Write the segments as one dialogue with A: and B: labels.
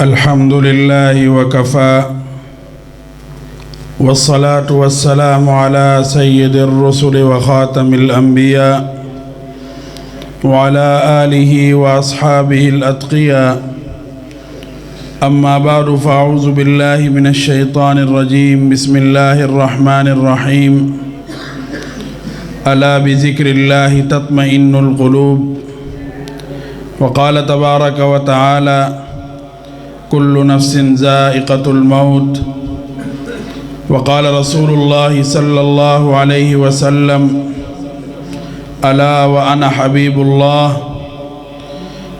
A: الحمد لله وكفى والصلاة والسلام على سيد الرسل وخاتم الأنبياء وعلى آله وأصحابه الأتقياء. أما بعد فأعوذ بالله من الشيطان الرجيم. بسم الله الرحمن الرحيم. ألا بذكر الله تطمئن القلوب. وقال تبارك وتعالى: كل نفس ذائقة الموت. وقال رسول الله صلى الله عليه وسلم: ألا وأنا حبيب الله.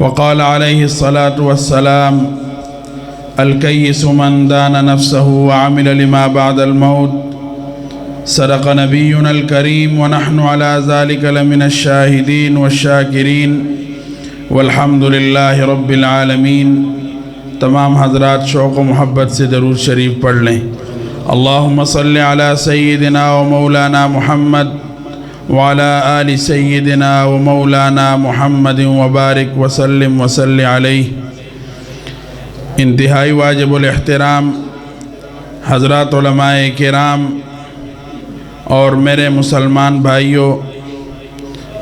A: وقال عليه الصلاة والسلام: الكيس من دان نفسه وعمل لما بعد الموت. صدق نبينا الكريم ونحن على ذلك لمن الشاهدين والشاكرين والحمد للہ رب العالمین. تمام حضرات شوق و محبت سے درود شریف پڑھ لیں. اللہم صلی علی سیدنا و مولانا محمد وعلی آل سیدنا و مولانا محمد وبارک وسلم وصلی علیہ. انتہائی واجب الاحترام حضرات علماء کرام اور میرے مسلمان بھائیوں،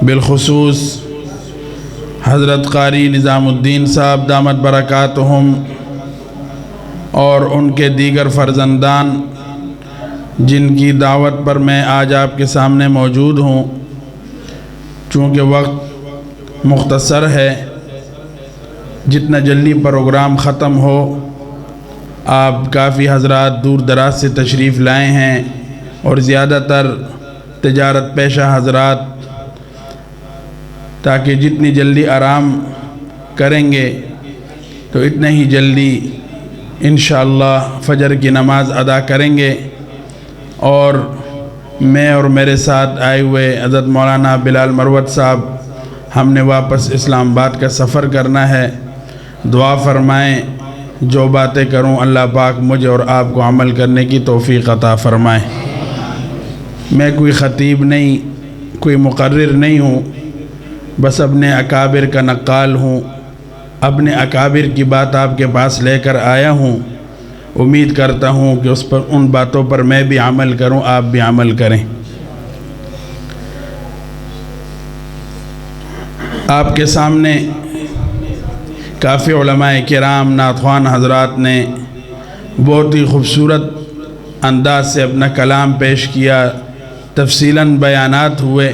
A: بالخصوص حضرت قاری نظام الدین صاحب دامت برکاتہم اور ان کے دیگر فرزندان جن کی دعوت پر میں آج آپ کے سامنے موجود ہوں. چونکہ وقت مختصر ہے، جتنا جلدی پروگرام ختم ہو. آپ کافی حضرات دور دراز سے تشریف لائے ہیں اور زیادہ تر تجارت پیشہ حضرات، تاکہ جتنی جلدی آرام کریں گے تو اتنا ہی جلدی انشاءاللہ فجر کی نماز ادا کریں گے. اور میں اور میرے ساتھ آئے ہوئے حضرت مولانا بلال مروت صاحب، ہم نے واپس اسلام آباد کا سفر کرنا ہے. دعا فرمائیں جو باتیں کروں اللہ پاک مجھے اور آپ کو عمل کرنے کی توفیق عطا فرمائیں. میں کوئی خطیب نہیں، کوئی مقرر نہیں ہوں، بس اپنے اکابر کا نقال ہوں. اپنے اکابر کی بات آپ کے پاس لے کر آیا ہوں. امید کرتا ہوں کہ اس پر ان باتوں پر میں بھی عمل کروں، آپ بھی عمل کریں. آپ کے سامنے کافی علماء کرام، نعت خوان حضرات نے بہت ہی خوبصورت انداز سے اپنا کلام پیش کیا، تفصیلاً بیانات ہوئے.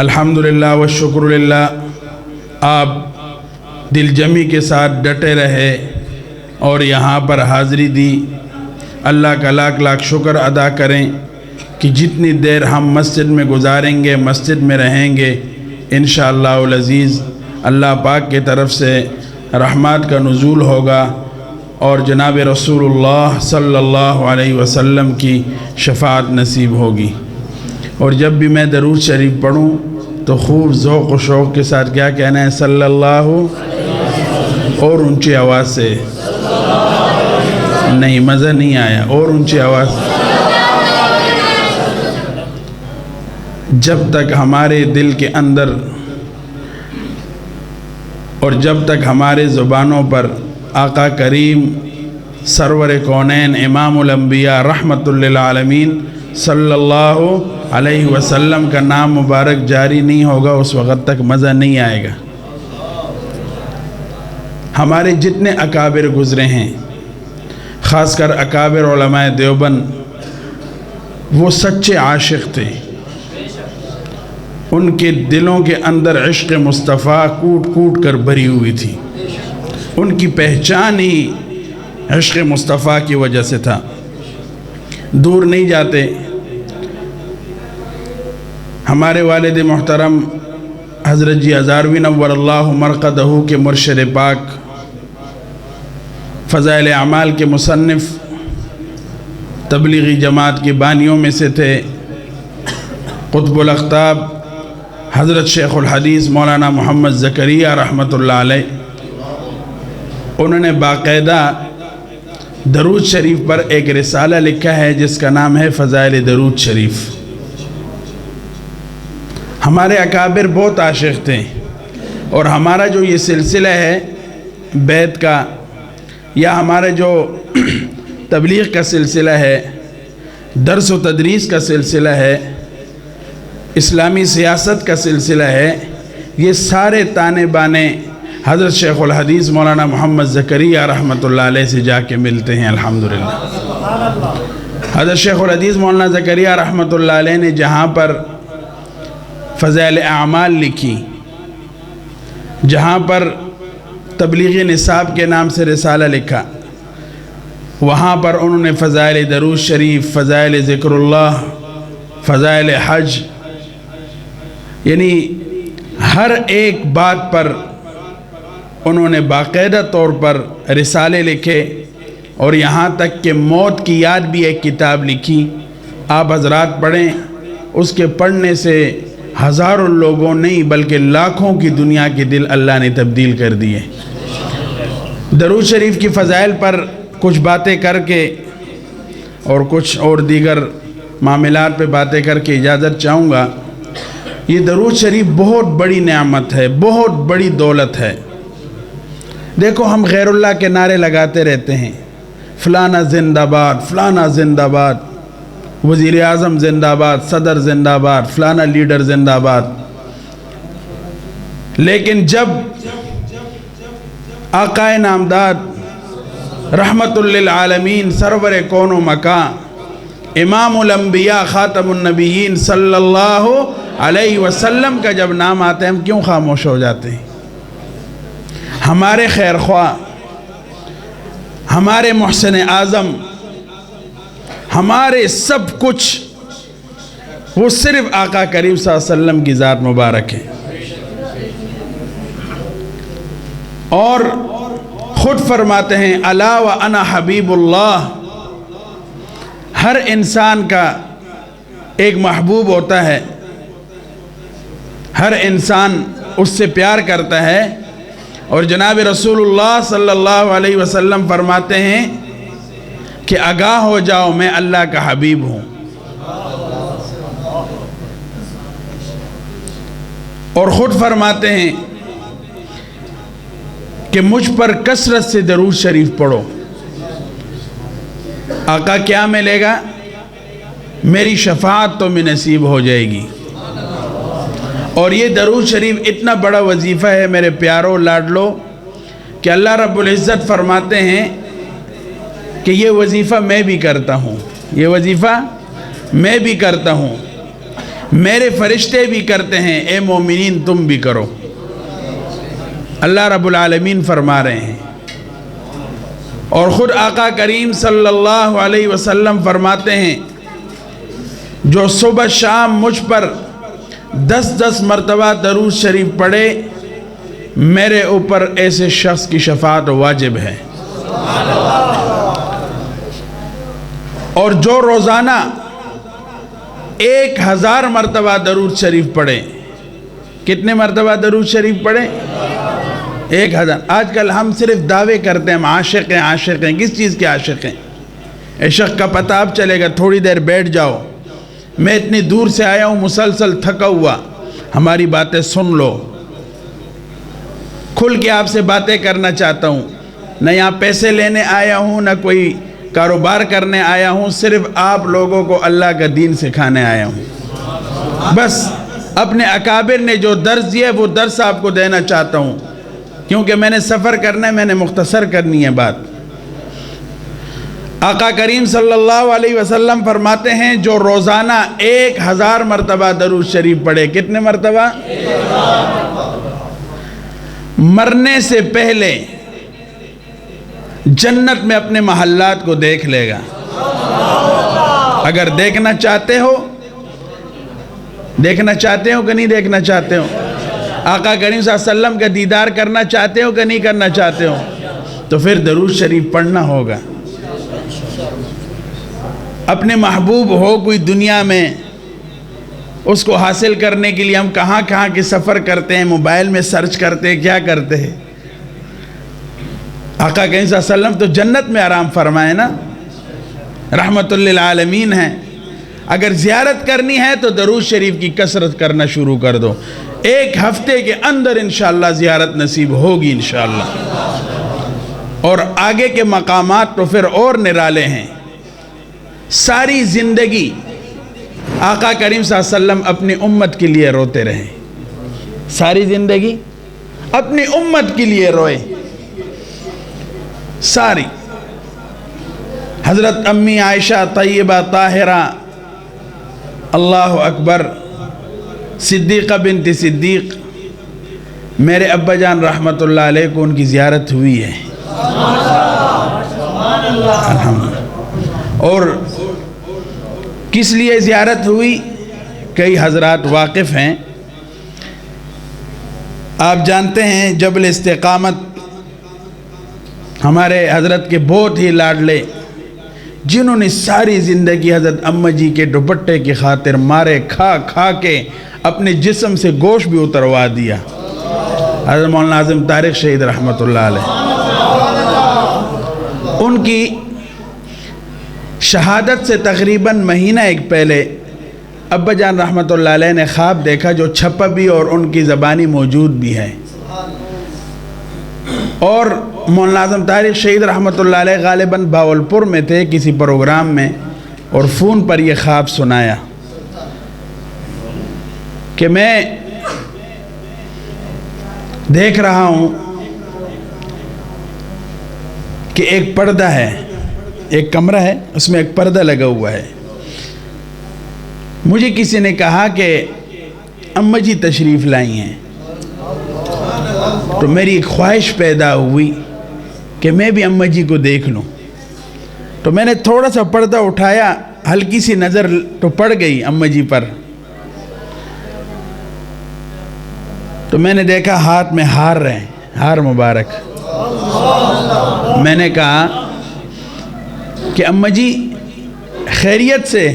A: الحمدللہ والشکر للہ. آپ دل جمی کے ساتھ ڈٹے رہے اور یہاں پر حاضری دی. اللہ کا لاکھ لاکھ شکر ادا کریں کہ جتنی دیر ہم مسجد میں گزاریں گے، مسجد میں رہیں گے، انشاءاللہ العزیز اللہ پاک کی طرف سے رحمات کا نزول ہوگا اور جناب رسول اللہ صلی اللہ علیہ وسلم کی شفاعت نصیب ہوگی. اور جب بھی میں درود شریف پڑھوں تو خوب ذوق و شوق کے ساتھ کیا کہنا ہے؟ صلی اللہ، اور اونچی آواز سے. نہیں، مزہ نہیں آیا، اور اونچی آواز. جب تک ہمارے دل کے اندر اور جب تک ہمارے زبانوں پر آقا کریم سرور کونین امام الانبیاء رحمت للعالمین صلی اللہ علیہ وسلم کا نام مبارک جاری نہیں ہوگا، اس وقت تک مزہ نہیں آئے گا. ہمارے جتنے اکابر گزرے ہیں، خاص کر اکابر علماء دیوبند، وہ سچے عاشق تھے. ان کے دلوں کے اندر عشق مصطفیٰ کوٹ کوٹ کر بھری ہوئی تھی. ان کی پہچان ہی عشق مصطفیٰ کی وجہ سے تھا. دور نہیں جاتے. ہمارے والد محترم حضرت جی ہزاروی نور اللہ مرقدہ کے مرشد پاک، فضائل اعمال کے مصنف، تبلیغی جماعت کی بانیوں میں سے تھے. قطب الاقطاب حضرت شیخ الحدیث مولانا محمد زکریہ رحمۃ اللہ علیہ. انہوں نے باقاعدہ درود شریف پر ایک رسالہ لکھا ہے جس کا نام ہے فضائل درود شریف. ہمارے اکابر بہت عاشق تھے. اور ہمارا جو یہ سلسلہ ہے بیت کا یا ہمارا جو تبلیغ کا سلسلہ ہے، درس و تدریس کا سلسلہ ہے، اسلامی سیاست کا سلسلہ ہے، یہ سارے تانے بانے حضرت شیخ الحدیث مولانا محمد زکریا رحمۃ اللہ علیہ سے جا کے ملتے ہیں الحمدللہ۔ حضرت شیخ الحدیث مولانا زکریا رحمۃ اللہ علیہ نے جہاں پر فضائل اعمال لکھی، جہاں پر تبلیغ نصاب کے نام سے رسالہ لکھا، وہاں پر انہوں نے فضائل درود شریف، فضائل ذکر اللہ، فضائل حج، یعنی ہر ایک بات پر انہوں نے باقاعدہ طور پر رسالے لکھے، اور یہاں تک کہ موت کی یاد بھی ایک کتاب لکھی۔ آپ حضرات پڑھیں، اس کے پڑھنے سے ہزاروں لوگوں نہیں بلکہ لاکھوں کی دنیا کے دل اللہ نے تبدیل کر دیے۔ درود شریف کی فضائل پر کچھ باتیں کر کے اور کچھ اور دیگر معاملات پہ باتیں کر کے اجازت چاہوں گا۔ یہ درود شریف بہت بڑی نعمت ہے، بہت بڑی دولت ہے۔ دیکھو ہم غیر اللہ کے نعرے لگاتے رہتے ہیں، فلانا زندہ باد، فلانا زندہ باد، وزیر اعظم زندہ باد، صدر زندہ باد، فلانا لیڈر زندہ باد، لیکن جب آقائے نامداد رحمت للعالمین سرور کون و مکان امام الانبیاء خاتم النبیین صلی اللہ علیہ وسلم کا جب نام آتے ہیں ہم کیوں خاموش ہو جاتے ہیں؟ ہمارے خیر خواہ، ہمارے محسن اعظم، ہمارے سب کچھ وہ صرف آقا کریم صلی اللہ علیہ وسلم کی ذات مبارک ہے، اور خود فرماتے ہیں الا وانا حبیب اللہ۔ ہر انسان کا ایک محبوب ہوتا ہے، ہر انسان اس سے پیار کرتا ہے، اور جناب رسول اللہ صلی اللہ علیہ وسلم فرماتے ہیں کہ آگاہ ہو جاؤ میں اللہ کا حبیب ہوں۔ اور خود فرماتے ہیں کہ مجھ پر کثرت سے درود شریف پڑھو۔ آقا کیا ملے گا؟ میری شفاعت تو میں نصیب ہو جائے گی۔ اور یہ درود شریف اتنا بڑا وظیفہ ہے میرے پیاروں لاڈلو کہ اللہ رب العزت فرماتے ہیں کہ یہ وظیفہ میں بھی کرتا ہوں، یہ وظیفہ میں بھی کرتا ہوں، میرے فرشتے بھی کرتے ہیں، اے مومنین تم بھی کرو۔ اللہ رب العالمین فرما رہے ہیں، اور خود آقا کریم صلی اللہ علیہ وسلم فرماتے ہیں جو صبح شام مجھ پر 10 مرتبہ درود شریف پڑھے میرے اوپر ایسے شخص کی شفاعت واجب ہے، اور جو روزانہ 1000 مرتبہ درود شریف پڑھے، کتنے مرتبہ درود شریف پڑھے؟ 1000۔ آج کل ہم صرف دعوے کرتے ہیں ہم عاشق ہیں، عاشق ہیں۔ کس چیز کے عاشق ہیں؟ عشق کا پتہ اب چلے گا، تھوڑی دیر بیٹھ جاؤ، میں اتنی دور سے آیا ہوں مسلسل تھکا ہوا، ہماری باتیں سن لو، کھل کے آپ سے باتیں کرنا چاہتا ہوں، نہ یہاں پیسے لینے آیا ہوں نہ کوئی کاروبار کرنے آیا ہوں، صرف آپ لوگوں کو اللہ کا دین سکھانے آیا ہوں۔ بس اپنے اکابر نے جو درس دیا وہ درس آپ کو دینا چاہتا ہوں، کیونکہ میں نے سفر کرنا ہے، میں نے مختصر کرنی ہے بات۔ آقا کریم صلی اللہ علیہ وسلم فرماتے ہیں جو روزانہ 1000 مرتبہ درود شریف پڑھے، کتنے مرتبہ؟ مرنے سے پہلے جنت میں اپنے محلات کو دیکھ لے گا۔ اگر دیکھنا چاہتے ہو کہ نہیں دیکھنا چاہتے ہو؟ آقا کریم صلی اللہ علیہ وسلم کا دیدار کرنا چاہتے ہو کہ نہیں کرنا چاہتے ہو؟ تو پھر درود شریف پڑھنا ہوگا۔ اپنے محبوب ہو کوئی دنیا میں، اس کو حاصل کرنے کے لیے ہم کہاں کہاں کے سفر کرتے ہیں، موبائل میں سرچ کرتے ہیں، کیا کرتے ہیں؟ آقا کریم صلی اللہ علیہ وسلم تو جنت میں آرام فرمائے نا، رحمت للعالمین ہیں۔ اگر زیارت کرنی ہے تو درود شریف کی کثرت کرنا شروع کر دو۔ ایک ہفتے کے اندر انشاءاللہ زیارت نصیب ہوگی انشاءاللہ. اور آگے کے مقامات تو پھر اور نرالے ہیں. ساری زندگی آقا کریم صلی اللہ علیہ وسلم اپنی امت کے لیے روتے رہے. ساری زندگی اپنی امت کے لیے روئے. ساری حضرت امی عائشہ طیبہ طاہرہ اللہ اکبر صدیقہ بنت صدیق، میرے ابا جان رحمت اللہ علیہ کو ان کی زیارت ہوئی ہے الحمدللہ. اور کس لیے زیارت ہوئی؟ کئی حضرات واقف ہیں. آپ جانتے ہیں جبل استقامت ہمارے حضرت کے بہت ہی لاڈلے، جنہوں نے ساری زندگی حضرت اماں جی کے دوپٹے کی خاطر مارے کھا کھا کے اپنے جسم سے گوشت بھی اتروا دیا، حضرت مولانا اعظم طارق شہید رحمت اللہ علیہ. ان کی شہادت سے تقریباً مہینہ ایک پہلے ابا جان رحمت اللہ علیہ نے خواب دیکھا، جو چھپا بھی اور ان کی زبانی موجود بھی ہے. اور مولانا اعظم طارق شہید رحمت اللہ علیہ غالباً باولپور میں تھے کسی پروگرام میں، اور فون پر یہ خواب سنایا کہ میں دیکھ رہا ہوں کہ ایک پردہ ہے، ایک کمرہ ہے، اس میں ایک پردہ لگا ہوا ہے. مجھے کسی نے کہا کہ اماں جی تشریف لائی ہیں، تو میری ایک خواہش پیدا ہوئی کہ میں بھی اماں جی کو دیکھ لوں. تو میں نے تھوڑا سا پردہ اٹھایا، ہلکی سی نظر تو پڑ گئی اماں جی پر. تو میں نے دیکھا ہاتھ میں ہار رہے، ہار مبارک. میں نے کہا کہ اماں جی خیریت سے؟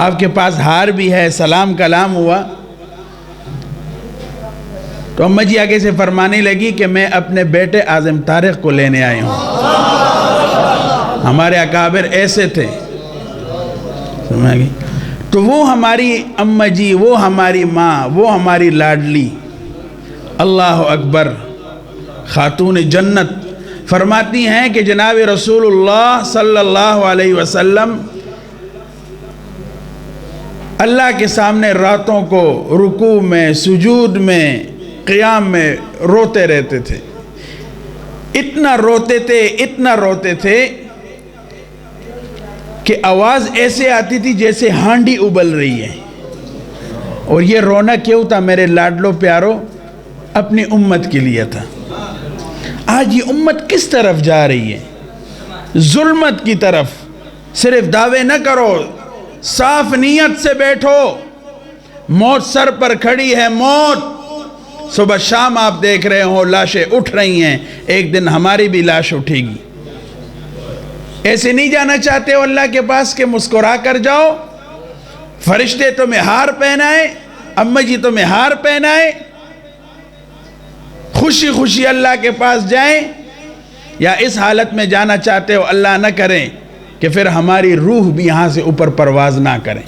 A: آپ کے پاس ہار بھی ہے، سلام کلام ہوا. تو اماں جی آگے سے فرمانے لگی کہ میں اپنے بیٹے اعظم طارق کو لینے آئی ہوں. ہمارے اکابر ایسے تھے. تو وہ ہماری اماں جی، وہ ہماری ماں، وہ ہماری لاڈلی، اللہ اکبر، خاتون جنت، فرماتی ہیں کہ جناب رسول اللہ صلی اللہ علیہ وسلم اللہ کے سامنے راتوں کو رکوع میں، سجود میں، قیام میں روتے رہتے تھے. اتنا روتے تھے، اتنا روتے تھے کہ آواز ایسے آتی تھی جیسے ہانڈی ابل رہی ہے. اور یہ رونا کیوں تھا میرے لاڈلو پیارو؟ اپنی امت کے لیے تھا. آج یہ امت کس طرف جا رہی ہے؟ ظلمت کی طرف. صرف دعوے نہ کرو، صاف نیت سے بیٹھو. موت سر پر کھڑی ہے، موت. صبح شام آپ دیکھ رہے ہو لاشیں اٹھ رہی ہیں، ایک دن ہماری بھی لاش اٹھے گی. ایسے نہیں جانا چاہتے ہو اللہ کے پاس کہ مسکرا کر جاؤ؟ فرشتے تمہیں ہار پہنائے، اماں جی تمہیں ہار پہنائے، خوشی خوشی اللہ کے پاس جائیں؟ یا اس حالت میں جانا چاہتے ہو اللہ نہ کریں کہ پھر ہماری روح بھی یہاں سے اوپر پرواز نہ کریں؟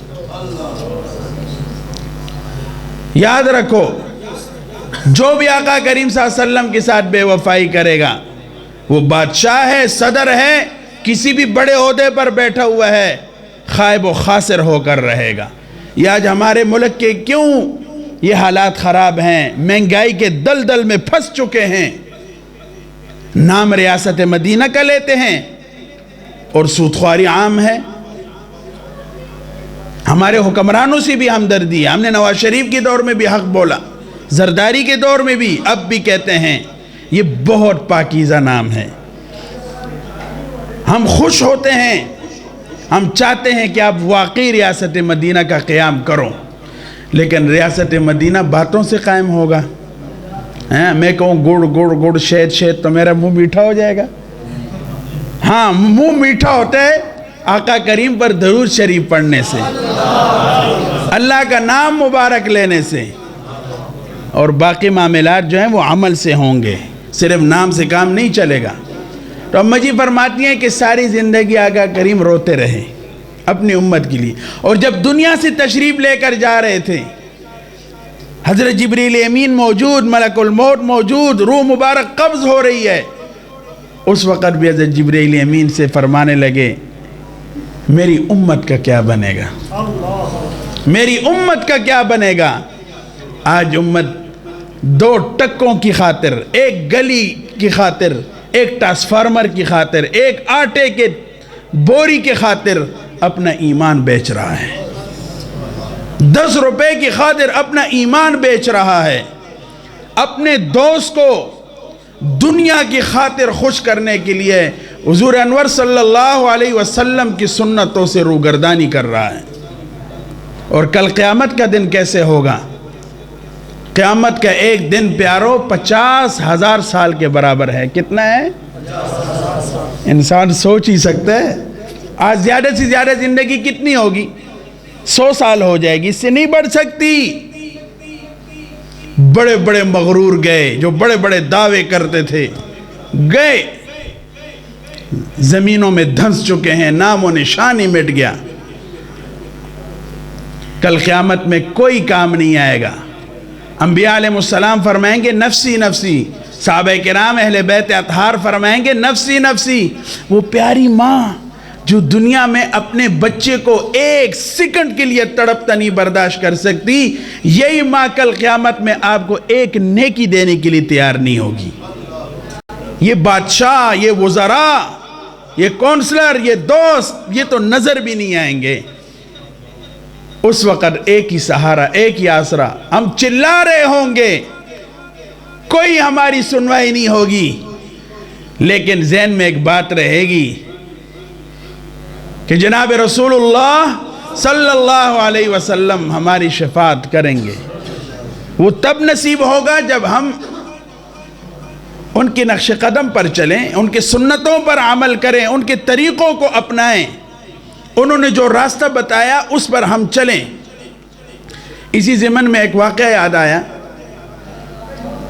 A: یاد رکھو، جو بھی آقا کریم صلی اللہ علیہ وسلم کے ساتھ بے وفائی کرے گا، وہ بادشاہ ہے، صدر ہے، کسی بھی بڑے عہدے پر بیٹھا ہوا ہے، خائب و خاسر ہو کر رہے گا. یہ آج ہمارے ملک کے کیوں یہ حالات خراب ہیں؟ مہنگائی کے دلدل میں پھنس چکے ہیں. نام ریاست مدینہ کا لیتے ہیں اور سودخواری عام ہے. ہمارے حکمرانوں سے بھی ہمدردی ہے. ہم نے نواز شریف کے دور میں بھی حق بولا، زرداری کے دور میں بھی، اب بھی کہتے ہیں. یہ بہت پاکیزہ نام ہے. ہم خوش ہوتے ہیں، ہم چاہتے ہیں کہ آپ واقعی ریاست مدینہ کا قیام کرو. لیکن ریاست مدینہ باتوں سے قائم ہوگا؟ میں کہوں گڑ گڑ گڑ شہد شہد تو میرا منہ میٹھا ہو جائے گا. ہاں، منہ میٹھا ہوتا ہے آقا کریم پر درود شریف پڑھنے سے، اللہ کا نام مبارک لینے سے. اور باقی معاملات جو ہیں وہ عمل سے ہوں گے، صرف نام سے کام نہیں چلے گا. تو اماں جی فرماتی ہیں کہ ساری زندگی آقا کریم روتے رہے اپنی امت کے لیے. اور جب دنیا سے تشریف لے کر جا رہے تھے حضرت جبریل امین موجود، ملک الموت موجود، روح مبارک قبض ہو رہی ہے۔ اس وقت بھی حضرت جبریل امین سے فرمانے لگے میری امت کا کیا بنے گا، میری امت کا کیا بنے گا۔ آج امت دو ٹکوں کی خاطر، ایک گلی کی خاطر، ایک ٹرانسفارمر کی خاطر، ایک آٹے کے بوری کی خاطر اپنا ایمان بیچ رہا ہے، 10 روپے کی خاطر اپنا ایمان بیچ رہا ہے، اپنے دوست کو دنیا کی خاطر خوش کرنے کے لیے حضور انور صلی اللہ علیہ وسلم کی سنتوں سے روگردانی کر رہا ہے۔ اور کل قیامت کا دن کیسے ہوگا؟ قیامت کا ایک دن پیارو 50,000 سال کے برابر ہے۔ کتنا ہے؟ انسان سوچ ہی سکتا ہے آج زیادہ سے زیادہ زندگی کتنی ہوگی؟ 100 سال ہو جائے گی، اس سے نہیں بڑھ سکتی۔ بڑے بڑے مغرور گئے، جو بڑے بڑے دعوے کرتے تھے گئے، زمینوں میں دھنس چکے ہیں، نام و نشان ہی مٹ گیا۔ کل قیامت میں کوئی کام نہیں آئے گا۔ انبیاء علیہ السلام فرمائیں گے نفسی نفسی، صحابہ کرام اہل بیت اطہار فرمائیں گے نفسی نفسی۔ وہ پیاری ماں جو دنیا میں اپنے بچے کو 1 سیکنڈ کے لیے تڑپتا نہیں برداشت کر سکتی، یہی ماں کل قیامت میں آپ کو 1 نیکی دینے کے لیے تیار نہیں ہوگی۔ یہ بادشاہ، یہ وزراء، یہ کونسلر، یہ دوست، یہ تو نظر بھی نہیں آئیں گے۔ اس وقت ایک ہی سہارا، ایک ہی آسرا، ہم چلا رہے ہوں گے، کوئی ہماری سنوائی نہیں ہوگی، لیکن ذہن میں ایک بات رہے گی کہ جناب رسول اللہ صلی اللہ علیہ وسلم ہماری شفاعت کریں گے۔ وہ تب نصیب ہوگا جب ہم ان کے نقش قدم پر چلیں، ان کے سنتوں پر عمل کریں، ان کے طریقوں کو اپنائیں، انہوں نے جو راستہ بتایا اس پر ہم چلیں۔ اسی ضمن میں ایک واقعہ یاد آیا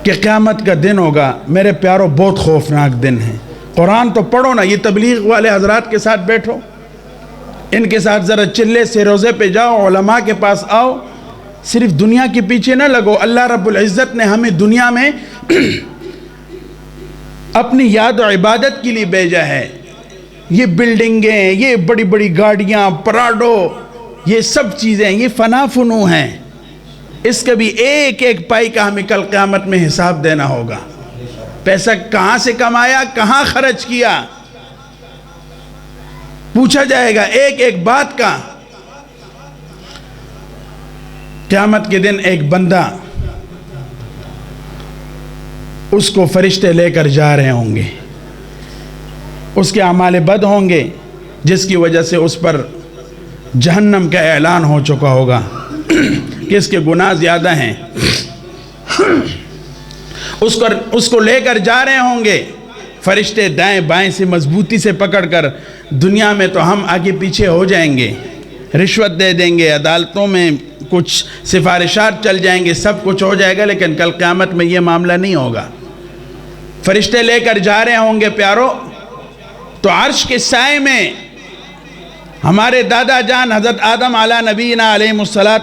A: کہ قیامت کا دن ہوگا۔ میرے پیاروں بہت خوفناک دن ہے۔ قرآن تو پڑھو نا، یہ تبلیغ والے حضرات کے ساتھ بیٹھو، ان کے ساتھ ذرا چلے سے روزے پہ جاؤ، علماء کے پاس آؤ، صرف دنیا کے پیچھے نہ لگو۔ اللہ رب العزت نے ہمیں دنیا میں اپنی یاد و عبادت کے لیے بھیجا ہے۔ یہ بلڈنگیں، یہ بڑی بڑی گاڑیاں، پراڈو، یہ سب چیزیں، یہ فنا فنو ہیں۔ اس کا بھی ایک ایک پائی کا ہمیں کل قیامت میں حساب دینا ہوگا۔ پیسہ کہاں سے کمایا، کہاں خرچ کیا، پوچھا جائے گا ایک ایک بات کا۔ قیامت کے دن ایک بندہ، اس کو فرشتے لے کر جا رہے ہوں گے، اس کے اعمال بد ہوں گے جس کی وجہ سے اس پر جہنم کا اعلان ہو چکا ہوگا کہ اس کے گناہ زیادہ ہیں۔ اس کو لے کر جا رہے ہوں گے، فرشتے دائیں بائیں سے مضبوطی سے پکڑ کر۔ دنیا میں تو ہم آگے پیچھے ہو جائیں گے، رشوت دے دیں گے، عدالتوں میں کچھ سفارشات چل جائیں گے، سب کچھ ہو جائے گا، لیکن کل قیامت میں یہ معاملہ نہیں ہوگا۔ فرشتے لے کر جا رہے ہوں گے پیارو، تو عرش کے سائے میں ہمارے دادا جان حضرت آدم علیہ نبینا علیہ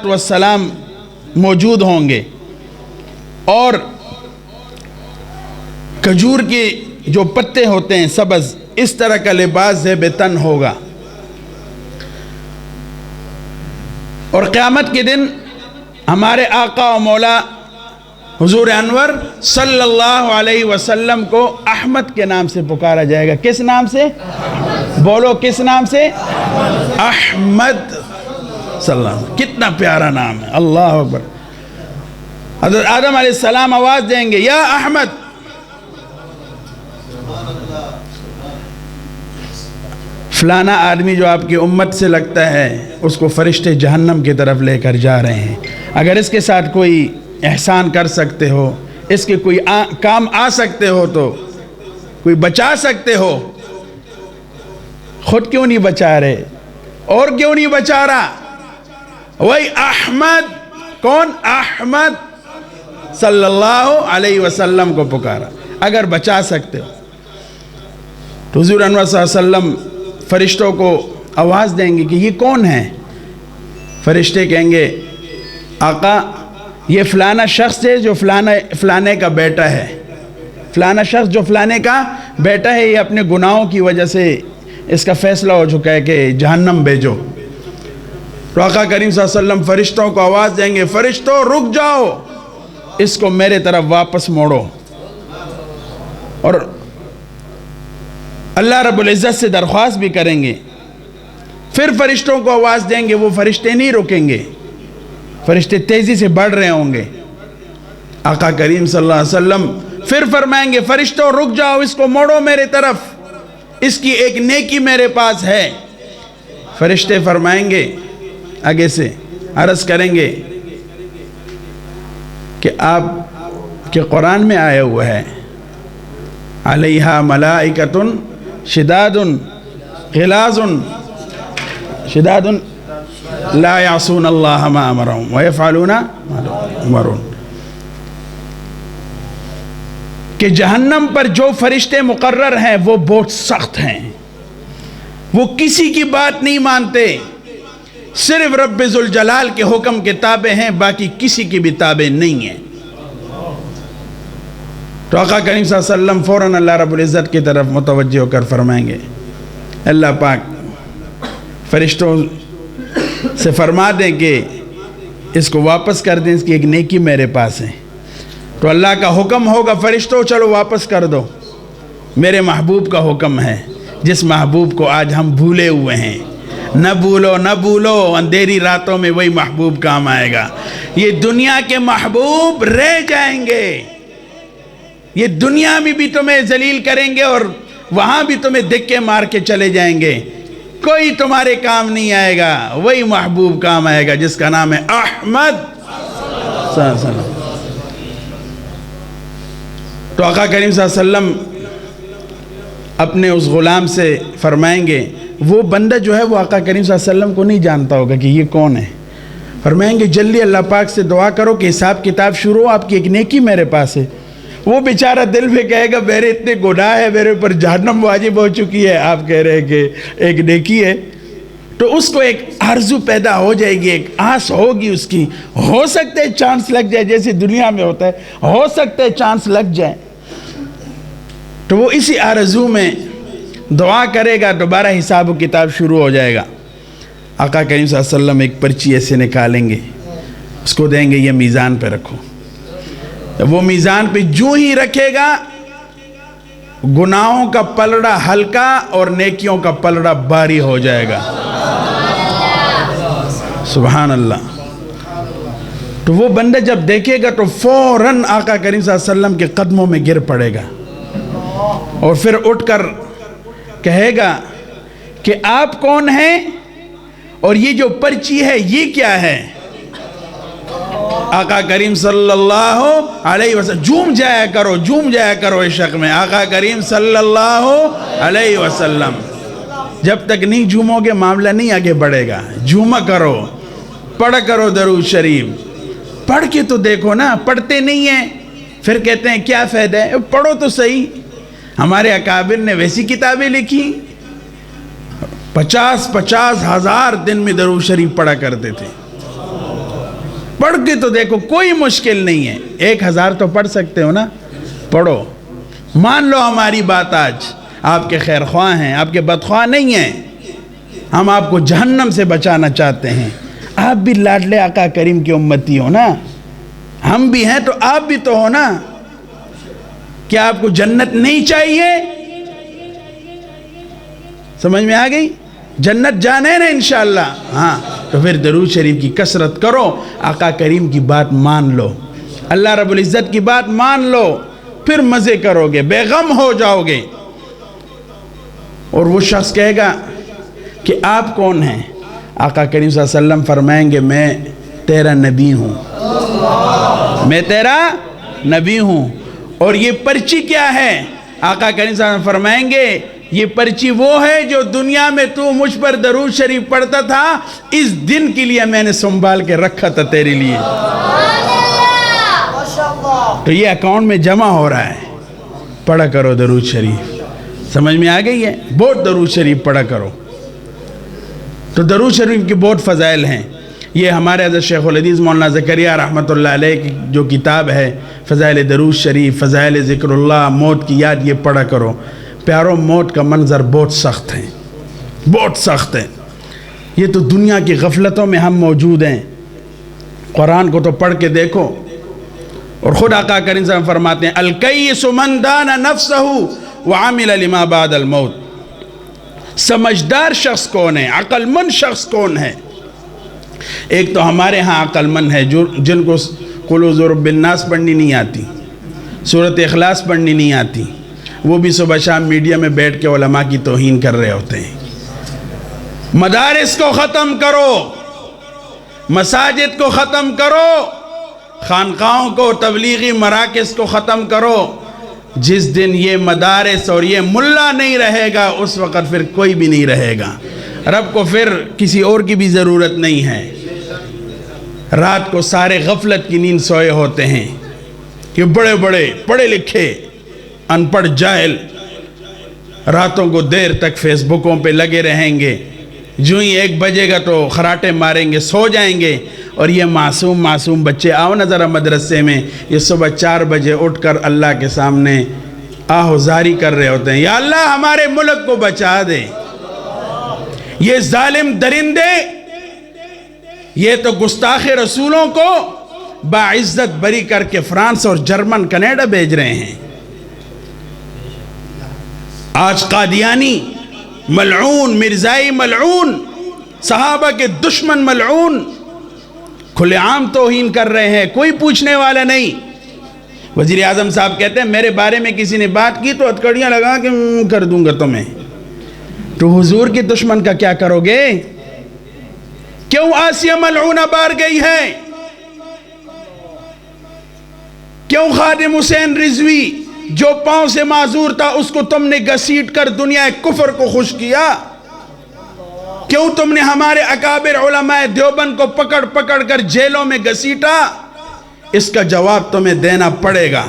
A: السلام موجود ہوں گے، اور کھجور کے جو پتے ہوتے ہیں سبز، اس طرح کا لباس زیب تن ہوگا۔ اور قیامت کے دن ہمارے آقا و مولا حضور انور صلی اللہ علیہ وسلم کو احمد کے نام سے پکارا جائے گا۔ کس نام سے؟ بولو کس نام سے؟ احمد صلی اللہ علیہ وسلم۔ کتنا پیارا نام ہے، اللہ اکبر۔ حضرت آدم علیہ السلام آواز دیں گے یا احمد، فلانا آدمی جو آپ کی امت سے لگتا ہے اس کو فرشتے جہنم کی طرف لے کر جا رہے ہیں، اگر اس کے ساتھ کوئی احسان کر سکتے ہو، اس کے کوئی کام آ سکتے ہو، تو کوئی بچا سکتے ہو، خود کیوں نہیں بچا رہے؟ اور کیوں نہیں بچا رہا؟ وہی احمد، کون؟ احمد صلی اللہ علیہ وسلم کو پکارا۔ اگر بچا سکتے ہو تو حضور انور صلی اللہ علیہ وسلم فرشتوں کو آواز دیں گے کہ یہ کون ہے؟ فرشتے کہیں گے آقا یہ فلانا شخص ہے جو فلانے کا بیٹا ہے، فلانا شخص جو فلانے کا بیٹا ہے، یہ اپنے گناہوں کی وجہ سے اس کا فیصلہ ہو چکا ہے کہ جہنم بھیجو۔ تو آقا کریم صلی اللہ علیہ وسلم فرشتوں کو آواز دیں گے، فرشتوں رک جاؤ، اس کو میرے طرف واپس موڑو۔ اور اللہ رب العزت سے درخواست بھی کریں گے، پھر فرشتوں کو آواز دیں گے، وہ فرشتے نہیں رکیں گے، فرشتے تیزی سے بڑھ رہے ہوں گے۔ آقا کریم صلی اللہ علیہ وسلم پھر فرمائیں گے، فرشتوں رک جاؤ، اس کو موڑو میرے طرف، اس کی ایک نیکی میرے پاس ہے۔ فرشتے فرمائیں گے، آگے سے عرض کریں گے کہ آپ کے قرآن میں آیا ہوا ہے، علیہا ملائکۃ شداد غلاظ شداد لا یعصون اللہ ما امرہم ویفعلون ما یؤمرون، کہ جہنم پر جو فرشتے مقرر ہیں وہ بہت سخت ہیں، وہ کسی کی بات نہیں مانتے، صرف رب ذوالجلال کے حکم کے تابع ہیں، باقی کسی کی بھی تابع نہیں ہیں۔ تو آقا کریم صلی اللہ علیہ وسلم فوراً اللہ رب العزت کی طرف متوجہ ہو کر فرمائیں گے، اللہ پاک فرشتوں سے فرما دیں کہ اس کو واپس کر دیں، اس کی ایک نیکی میرے پاس ہے۔ تو اللہ کا حکم ہوگا، فرشتوں چلو واپس کر دو، میرے محبوب کا حکم ہے، جس محبوب کو آج ہم بھولے ہوئے ہیں۔ نہ بھولو نہ بھولو، اندھیری راتوں میں وہی محبوب کام آئے گا۔ یہ دنیا کے محبوب رہ جائیں گے، یہ دنیا میں بھی تمہیں ذلیل کریں گے اور وہاں بھی تمہیں دھکے مار کے چلے جائیں گے، کوئی تمہارے کام نہیں آئے گا، وہی محبوب کام آئے گا جس کا نام ہے احمد صلی اللہ علیہ وسلم۔ تو آقا کریم صلی اللہ علیہ وسلم اپنے اس غلام سے فرمائیں گے، وہ بندہ جو ہے وہ آقا کریم صلی اللہ علیہ وسلم کو نہیں جانتا ہوگا کہ یہ کون ہے، فرمائیں گے جلدی اللہ پاک سے دعا کرو کہ حساب کتاب شروع، آپ کی ایک نیکی میرے پاس ہے۔ وہ بیچارہ دل میں کہے گا میرے اتنے گناہ ہے، میرے اوپر جہنم واجب ہو چکی ہے، آپ کہہ رہے ہیں کہ ایک نیکی ہے۔ تو اس کو ایک آرزو پیدا ہو جائے گی، ایک آس ہوگی اس کی، ہو سکتا ہے چانس لگ جائے، جیسے دنیا میں ہوتا ہے، ہو سکتا ہے چانس لگ جائے۔ تو وہ اسی آرزو میں دعا کرے گا، دوبارہ حساب و کتاب شروع ہو جائے گا۔ آقا کریم صلی اللہ علیہ وسلم ایک پرچی ایسے نکالیں گے، اس کو دیں گے یہ میزان پہ رکھو۔ وہ میزان پہ جو ہی رکھے گا، گناہوں کا پلڑا ہلکا اور نیکیوں کا پلڑا بھاری ہو جائے گا۔ سبحان اللہ۔ تو وہ بندہ جب دیکھے گا تو فوراً آقا کریم صلی اللہ علیہ وسلم کے قدموں میں گر پڑے گا اور پھر اٹھ کر کہے گا کہ آپ کون ہیں اور یہ جو پرچی ہے یہ کیا ہے؟ آقا کریم صلی اللہ علیہ وسلم جھوم جایا کرو عشق میں، آقا کریم صلی اللہ علیہ وسلم۔ جب تک نہیں جھومو گے معاملہ نہیں آگے بڑھے گا، جھوما کرو، پڑھا کرو درود شریف، پڑھ کے تو دیکھو نا، پڑھتے نہیں ہیں پھر کہتے ہیں کیا فائدہ ہے، پڑھو تو صحیح۔ ہمارے اکابر نے ویسی کتابیں لکھی، 50 ہزار دن میں درود شریف پڑھا کرتے تھے۔ پڑھ کے تو دیکھو، کوئی مشکل نہیں ہے، 1000 تو پڑھ سکتے ہو نا، پڑھو، مان لو ہماری بات آج، آپ کے خیر خواہ ہیں، آپ کے بدخواہ نہیں ہیں، ہم آپ کو جہنم سے بچانا چاہتے ہیں۔ آپ بھی لاڈلے آقا کریم کی امتی ہو نا، ہم بھی ہیں تو آپ بھی تو ہو نا، کیا آپ کو جنت نہیں چاہیے؟ سمجھ میں آ گئی؟ جنت جانے نا انشاءاللہ، ہاں تو پھر درود شریف کی کثرت کرو، آقا کریم کی بات مان لو، اللہ رب العزت کی بات مان لو، پھر مزے کرو گے، بے غم ہو جاؤ گے۔ اور وہ شخص کہے گا کہ آپ کون ہیں؟ آقا کریم صلی اللہ علیہ وسلم فرمائیں گے میں تیرا نبی ہوں، میں تیرا نبی ہوں۔ اور یہ پرچی کیا ہے؟ آقا کریم صلی اللہ علیہ وسلم فرمائیں گے یہ پرچی وہ ہے جو دنیا میں تو مجھ پر درود شریف پڑھتا تھا، اس دن کے لیے میں نے سنبھال کے رکھا تھا تیرے لیے، تو یہ اکاؤنٹ میں جمع ہو رہا ہے، پڑھا کرو درود شریف۔ سمجھ میں آ گئی ہے؟ بہت درود شریف پڑھا کرو۔ تو درود شریف کی بہت فضائل ہیں، یہ ہمارے حضرت شیخ الحدیث مولانا زکریا رحمۃ اللہ علیہ کی جو کتاب ہے فضائل درود شریف، فضائل ذکر اللہ، موت کی یاد، یہ پڑھا کرو پیارو۔ موت کا منظر بہت سخت ہے، بہت سخت ہے۔ یہ تو دنیا کی غفلتوں میں ہم موجود ہیں۔ قرآن کو تو پڑھ کے دیکھو، اور خود آقا کریم صلی اللہ علیہ وسلم فرماتے ہیں الکیس من دان نفسہ وعمل لما بعد الموت۔ سمجھدار شخص کون ہے، عقل مند شخص کون ہے؟ ایک تو ہمارے ہاں عقل مند ہے جن کو قل اعوذ برب الناس پڑھنی نہیں آتی، سورۃ اخلاص پڑھنی نہیں آتی، وہ بھی صبح شام میڈیا میں بیٹھ کے علماء کی توہین کر رہے ہوتے ہیں۔ مدارس کو ختم کرو، مساجد کو ختم کرو، خانقاہوں کو، تبلیغی مراکز کو ختم کرو۔ جس دن یہ مدارس اور یہ ملا نہیں رہے گا اس وقت پھر کوئی بھی نہیں رہے گا۔ رب کو پھر کسی اور کی بھی ضرورت نہیں ہے۔ رات کو سارے غفلت کی نیند سوئے ہوتے ہیں، یہ بڑے بڑے پڑھے لکھے ان پڑھ جاہل راتوں کو دیر تک فیس بکوں پہ لگے رہیں گے، جو ہی 1 بجے گا تو خراٹے ماریں گے، سو جائیں گے۔ اور یہ معصوم بچے آؤ نہ ذرا مدرسے میں، یہ صبح 4 بجے اٹھ کر اللہ کے سامنے آہوزاری کر رہے ہوتے ہیں، یا اللہ ہمارے ملک کو بچا دے، یہ ظالم درندے، یہ تو گستاخ رسولوں کو باعزت بری کر کے فرانس اور جرمن کینیڈا بھیج رہے ہیں۔ آج قادیانی ملعون، مرزائی ملعون، صحابہ کے دشمن ملعون کھلے عام توہین کر رہے ہیں، کوئی پوچھنے والا نہیں۔ وزیر اعظم صاحب کہتے ہیں میرے بارے میں کسی نے بات کی تو ہتھکڑیاں لگا کے کر دوں گا تمہیں۔ تو حضور کے دشمن کا کیا کرو گے؟ کیوں آسیہ ملعونہ بار گئی ہے؟ کیوں خادم حسین رضوی جو پاؤں سے معذور تھا اس کو تم نے گھسیٹ کر دنیا کفر کو خوش کیا؟ کیوں تم نے ہمارے اکابر علماء دیوبند کو پکڑ پکڑ کر جیلوں میں گھسیٹا؟ اس کا جواب تمہیں دینا پڑے گا۔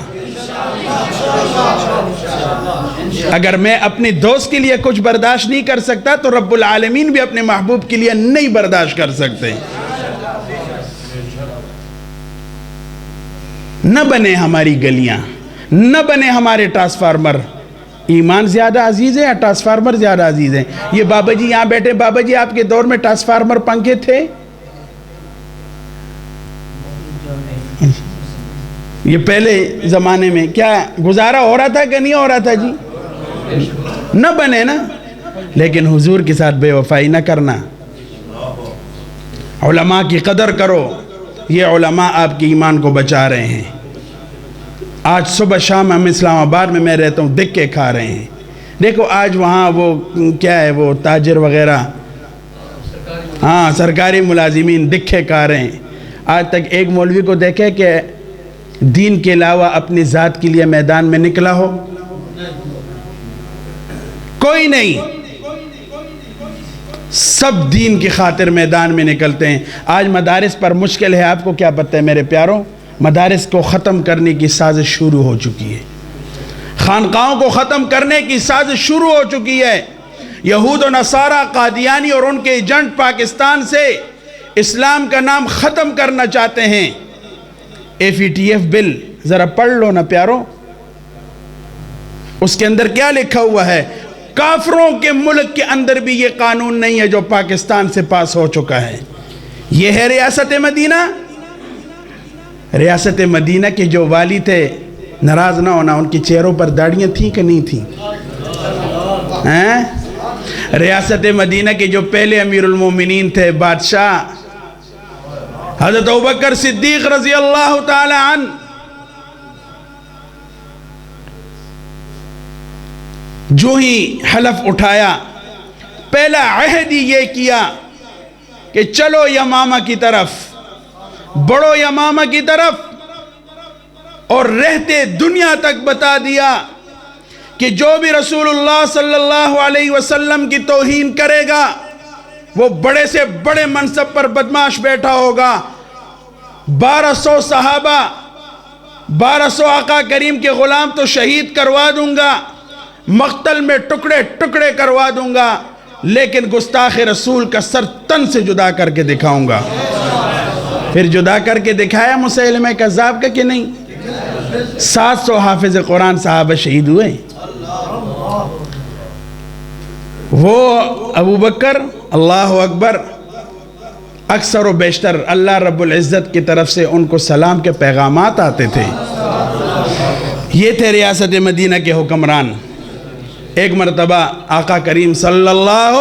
A: اگر میں اپنے دوست کے لیے کچھ برداشت نہیں کر سکتا تو رب العالمین بھی اپنے محبوب کے لیے نہیں برداشت کر سکتے۔ نہ بنے ہماری گلیاں، نہ بنے ہمارے ٹرانسفارمر۔ ایمان زیادہ عزیز ہے یا ٹرانسفارمر زیادہ عزیز ہے؟ یہ بابا جی یہاں بیٹھے، بابا جی آپ کے دور میں ٹرانسفارمر پنکھے تھے؟ یہ پہلے زمانے میں کیا گزارا ہو رہا تھا کہ نہیں ہو رہا تھا جی؟ نہ بنے نا، لیکن حضور کے ساتھ بے وفائی نہ کرنا۔ علماء کی قدر کرو، یہ علماء آپ کے ایمان کو بچا رہے ہیں۔ آج صبح شام ہم اسلام آباد میں رہتا ہوں، دکھ کے کھا رہے ہیں۔ دیکھو آج وہاں وہ کیا ہے، وہ تاجر وغیرہ، ہاں سرکاری ملازمین دکھے کھا رہے ہیں۔ آج تک ایک مولوی کو دیکھے کہ دین کے علاوہ اپنی ذات کے لیے میدان میں نکلا ہو؟ کوئی نہیں، سب دین کی خاطر میدان میں نکلتے ہیں۔ آج مدارس پر مشکل ہے، آپ کو کیا پتہ ہے میرے پیاروں؟ مدارس کو ختم کرنے کی سازش شروع ہو چکی ہے، خانقاہوں کو ختم کرنے کی سازش شروع ہو چکی ہے۔ یہود و نصارہ، قادیانی اور ان کے ایجنٹ پاکستان سے اسلام کا نام ختم کرنا چاہتے ہیں۔ AFTF بل ذرا پڑھ لو نا پیارو، اس کے اندر کیا لکھا ہوا ہے؟ کافروں کے ملک کے اندر بھی یہ قانون نہیں ہے جو پاکستان سے پاس ہو چکا ہے۔ یہ ہے ریاست مدینہ۔ ریاست مدینہ کے جو والی تھے، ناراض نہ ہونا، ان کی چہروں پر داڑیاں تھیں کہ نہیں تھیں؟ ریاست مدینہ کے جو پہلے امیر المومنین تھے، بادشاہ حضرت ابوبکر صدیق رضی اللہ تعالی عنہ، جو ہی حلف اٹھایا، پہلا عہد ہی یہ کیا کہ چلو یمامہ کی طرف، بڑھو یمامہ کی طرف، اور رہتے دنیا تک بتا دیا کہ جو بھی رسول اللہ صلی اللہ علیہ وسلم کی توہین کرے گا وہ بڑے سے بڑے منصب پر بدماش بیٹھا ہوگا۔ 1200 صحابہ، 1200 آقا کریم کے غلام تو شہید کروا دوں گا، مقتل میں ٹکڑے ٹکڑے کروا دوں گا، لیکن گستاخ رسول کا سر تن سے جدا کر کے دکھاؤں گا۔ پھر جدا کر کے دکھایا مسیلمہ کذاب کا کہ نہیں؟ 700 حافظ قرآن صحابہ شہید ہوئے. وہ ابو بکر اللہ اکبر اکثر و بیشتر اللہ رب العزت کی طرف سے ان کو سلام کے پیغامات آتے تھے. یہ تھے ریاست مدینہ کے حکمران. ایک مرتبہ آقا کریم صلی اللہ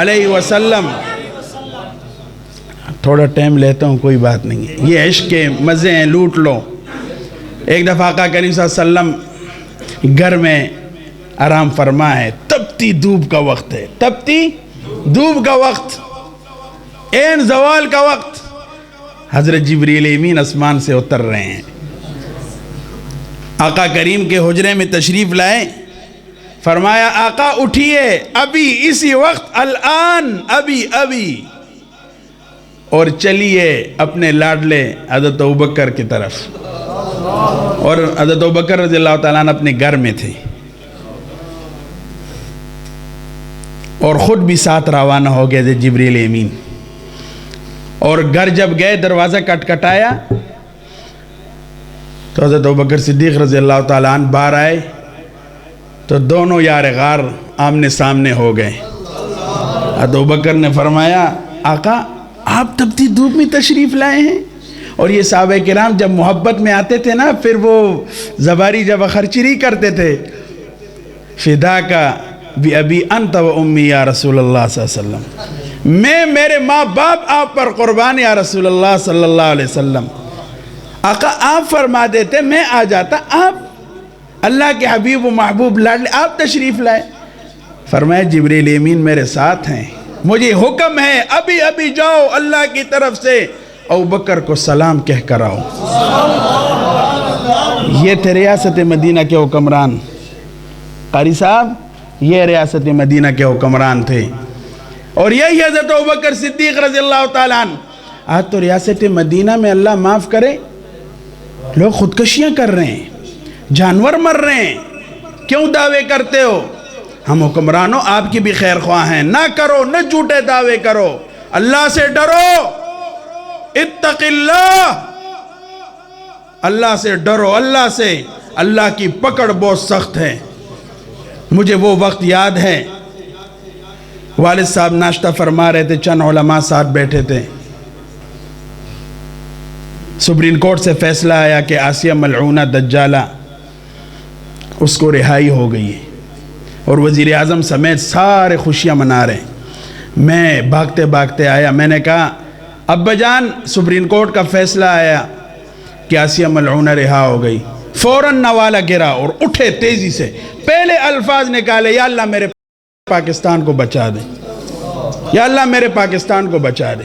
A: علیہ وسلم، تھوڑا ٹائم لیتا ہوں کوئی بات نہیں ہے، یہ عشق کے مزے ہیں، لوٹ لو. ایک دفعہ آقا کریم صلی اللہ علیہ وسلم گھر میں آرام فرما ہے، تپتی دھوپ کا وقت ہے، تپتی دھوپ کا وقت، این زوال کا وقت. حضرت جبریل امین آسمان سے اتر رہے ہیں، آقا کریم کے حجرے میں تشریف لائے. فرمایا آقا اٹھیے ابھی اسی وقت، الان ابھی اور چلیے اپنے لاڈلے حضرت ابوبکر کی طرف. اور حضرت ابوبکر رضی اللہ تعالیٰ عنہ اپنے گھر میں تھے اور خود بھی ساتھ روانہ ہو گئے تھے جبریل امین. اور گھر جب گئے دروازہ کٹکھٹایا تو حضرت ابوبکر صدیق رضی اللہ تعالیٰ عنہ باہر آئے تو دونوں یار غار آمنے سامنے ہو گئے. حضرت ابوبکر نے فرمایا آقا آپ تپتی دھوپ میں تشریف لائے ہیں. اور یہ صحابہ کرام جب محبت میں آتے تھے نا، پھر وہ زباری جب خرچری کرتے تھے، فدا کا بی ابی انت و امی یا رسول اللہ صلی اللہ علیہ وسلم، میں میرے ماں باپ آپ پر قربان یا رسول اللہ صلی اللہ علیہ وسلم. آقا آپ فرما دیتے میں آ جاتا، آپ اللہ کے حبیب و محبوب لاڈلے آپ تشریف لائے. فرمایا جبریل امین میرے ساتھ ہیں، مجھے حکم ہے ابھی جاؤ اللہ کی طرف سے ابوبکر کو سلام کہہ کر آؤ. یہ تھے ریاست مدینہ کے حکمران. قاری صاحب یہ ریاست مدینہ کے حکمران تھے. اور یہی حضرت ابوبکر صدیق رضی اللہ تعالیٰ عنہ. آج تو ریاست مدینہ میں اللہ معاف کرے لوگ خودکشیاں کر رہے ہیں، جانور مر رہے ہیں. کیوں دعوے کرتے ہو؟ ہم حکمرانوں آپ کی بھی خیر خواہ ہیں، نہ کرو، نہ جھوٹے دعوے کرو، اللہ سے ڈرو. اتق اللہ، اللہ سے ڈرو، اللہ سے. اللہ کی پکڑ بہت سخت ہے. مجھے وہ وقت یاد ہے والد صاحب ناشتہ فرما رہے تھے، چند علماء ساتھ بیٹھے تھے. سپریم کورٹ سے فیصلہ آیا کہ آسیہ ملعونہ دجالہ اس کو رہائی ہو گئی ہے اور وزیر اعظم سمیت سارے خوشیاں منا رہے ہیں. میں بھاگتے بھاگتے آیا، میں نے کہا ابا جان سپریم کورٹ کا فیصلہ آیا کہ آسیہ ملعونہ رہا ہو گئی. فوراً نوالا گرا اور اٹھے تیزی سے، پہلے الفاظ نکالے یا اللہ میرے پاکستان کو بچا دے، یا اللہ میرے پاکستان کو بچا دے.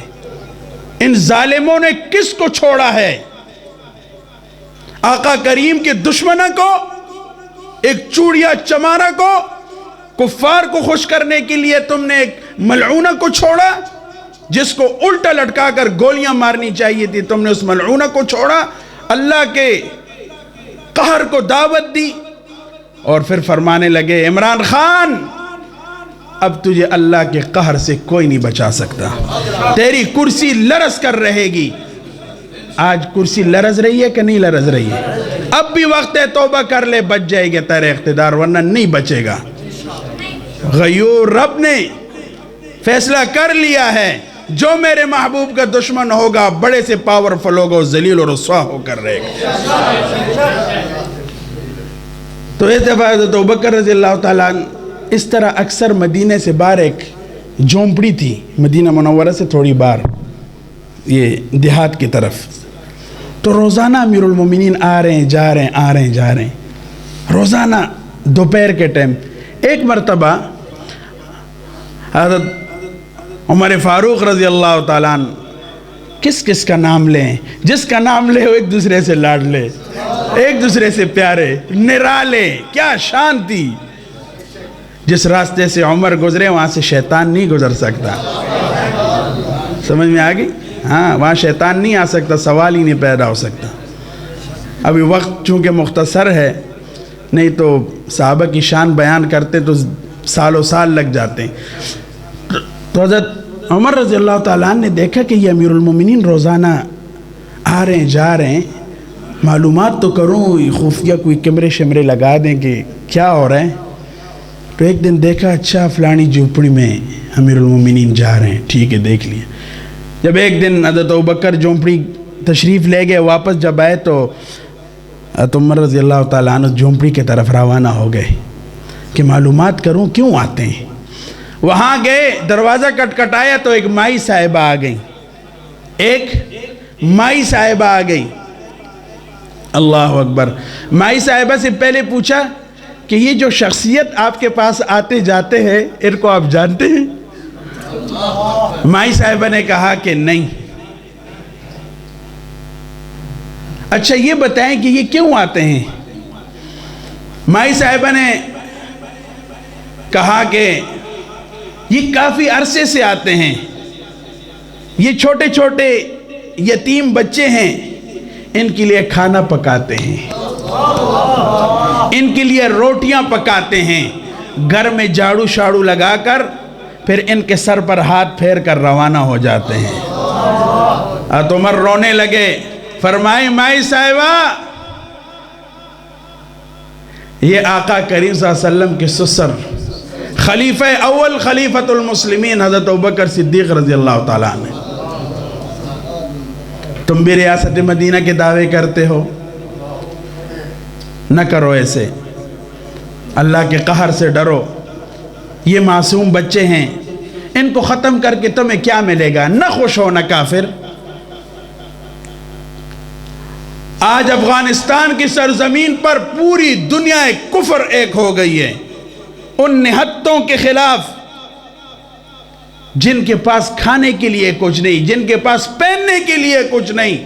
A: ان ظالموں نے کس کو چھوڑا ہے؟ آقا کریم کے دشمنوں کو، ایک چوڑیا چمارہ کو، کفار کو خوش کرنے کے لیے تم نے ایک ملعونہ کو چھوڑا جس کو الٹا لٹکا کر گولیاں مارنی چاہیے تھی. تم نے اس ملعونہ کو چھوڑا، اللہ کے قہر کو دعوت دی اور پھر فرمانے لگے عمران خان اب تجھے اللہ کے قہر سے کوئی نہیں بچا سکتا، تیری کرسی لرز کر رہے گی. آج کرسی لرز رہی ہے کہ نہیں لرز رہی ہے؟ اب بھی وقت ہے، توبہ کر لے، بچ جائے گا تیرے اقتدار، ورنہ نہیں بچے گا. غیور رب نے فیصلہ کر لیا ہے، جو میرے محبوب کا دشمن ہوگا بڑے سے پاورفل ہوگا، ذلیل اور رسوا ہو کر رہے گا. تو اس دفعہ حضرت ابوبکر رضی اللہ تعالیٰ عنہ اس طرح اکثر مدینہ سے باہر ایک جھونپڑی تھی، مدینہ منورہ سے تھوڑی باہر، یہ دیہات کی طرف. تو روزانہ امیر المومنین آ رہے ہیں جا رہے ہیں، آ رہے ہیں جا رہے ہیں. روزانہ دوپہر کے ٹائم ایک مرتبہ حضرت عمر فاروق رضی اللہ تعالیٰ عنہ کس کس کا نام لیں، جس کا نام لے وہ ایک دوسرے سے لاڈ لے، ایک دوسرے سے پیارے، نرالے، کیا شان تھی. جس راستے سے عمر گزرے وہاں سے شیطان نہیں گزر سکتا. سمجھ میں آگئی؟ ہاں، وہاں شیطان نہیں آ سکتا، سوال ہی نہیں پیدا ہو سکتا. ابھی وقت چونکہ مختصر ہے، نہیں تو صحابہ کی شان بیان کرتے تو سالوں سال لگ جاتے ہیں. تو حضرت عمر رضی اللہ تعالیٰ عنہ نے دیکھا کہ یہ امیر المومنین روزانہ آ رہے ہیں جا رہے ہیں، معلومات تو کروں، خفیہ کوئی کیمرے شمرے لگا دیں کہ کیا ہو رہا ہے. تو ایک دن دیکھا اچھا فلانی جھوپڑی میں امیر المومنین جا رہے ہیں، ٹھیک ہے دیکھ لیا. جب ایک دن حضرت ابوبکر جھونپڑی تشریف لے گئے، واپس جب آئے تو حضرت عمر رضی اللہ تعالیٰ عنہ جھونپڑی کی طرف روانہ ہو گئے کہ معلومات کروں کیوں آتے ہیں. وہاں گئے، دروازہ کٹکھٹایا تو ایک مائی صاحبہ آ گئی، ایک مائی صاحبہ آ گئی. اللہ اکبر. مائی صاحبہ سے پہلے پوچھا کہ یہ جو شخصیت آپ کے پاس آتے جاتے ہیں ان کو آپ جانتے ہیں؟ مائی صاحبہ نے کہا کہ نہیں. اچھا یہ بتائیں کہ یہ کیوں آتے ہیں؟ مائی صاحبہ نے کہا کہ یہ کافی عرصے سے آتے ہیں، یہ چھوٹے چھوٹے یتیم بچے ہیں، ان کے لیے کھانا پکاتے ہیں، ان کے لیے روٹیاں پکاتے ہیں، گھر میں جھاڑو شاڑو لگا کر پھر ان کے سر پر ہاتھ پھیر کر روانہ ہو جاتے ہیں. حضرت عمر رونے لگے، فرمائے مائی صاحبہ یہ آقا کریم صلی اللہ علیہ وسلم کے سسر خلیفہ اول خلیفۃ المسلمین حضرت ابوبکر صدیق رضی اللہ تعالیٰ عنہ. تم بھی ریاست مدینہ کے دعوے کرتے ہو، نہ کرو ایسے، اللہ کے قہر سے ڈرو. یہ معصوم بچے ہیں، ان کو ختم کر کے تمہیں کیا ملے گا؟ نہ خوش ہو نہ کافر. آج افغانستان کی سرزمین پر پوری دنیا کفر ایک ہو گئی ہے ان نہتوں کے خلاف جن کے پاس کھانے کے لیے کچھ نہیں، جن کے پاس پہننے کے لیے کچھ نہیں.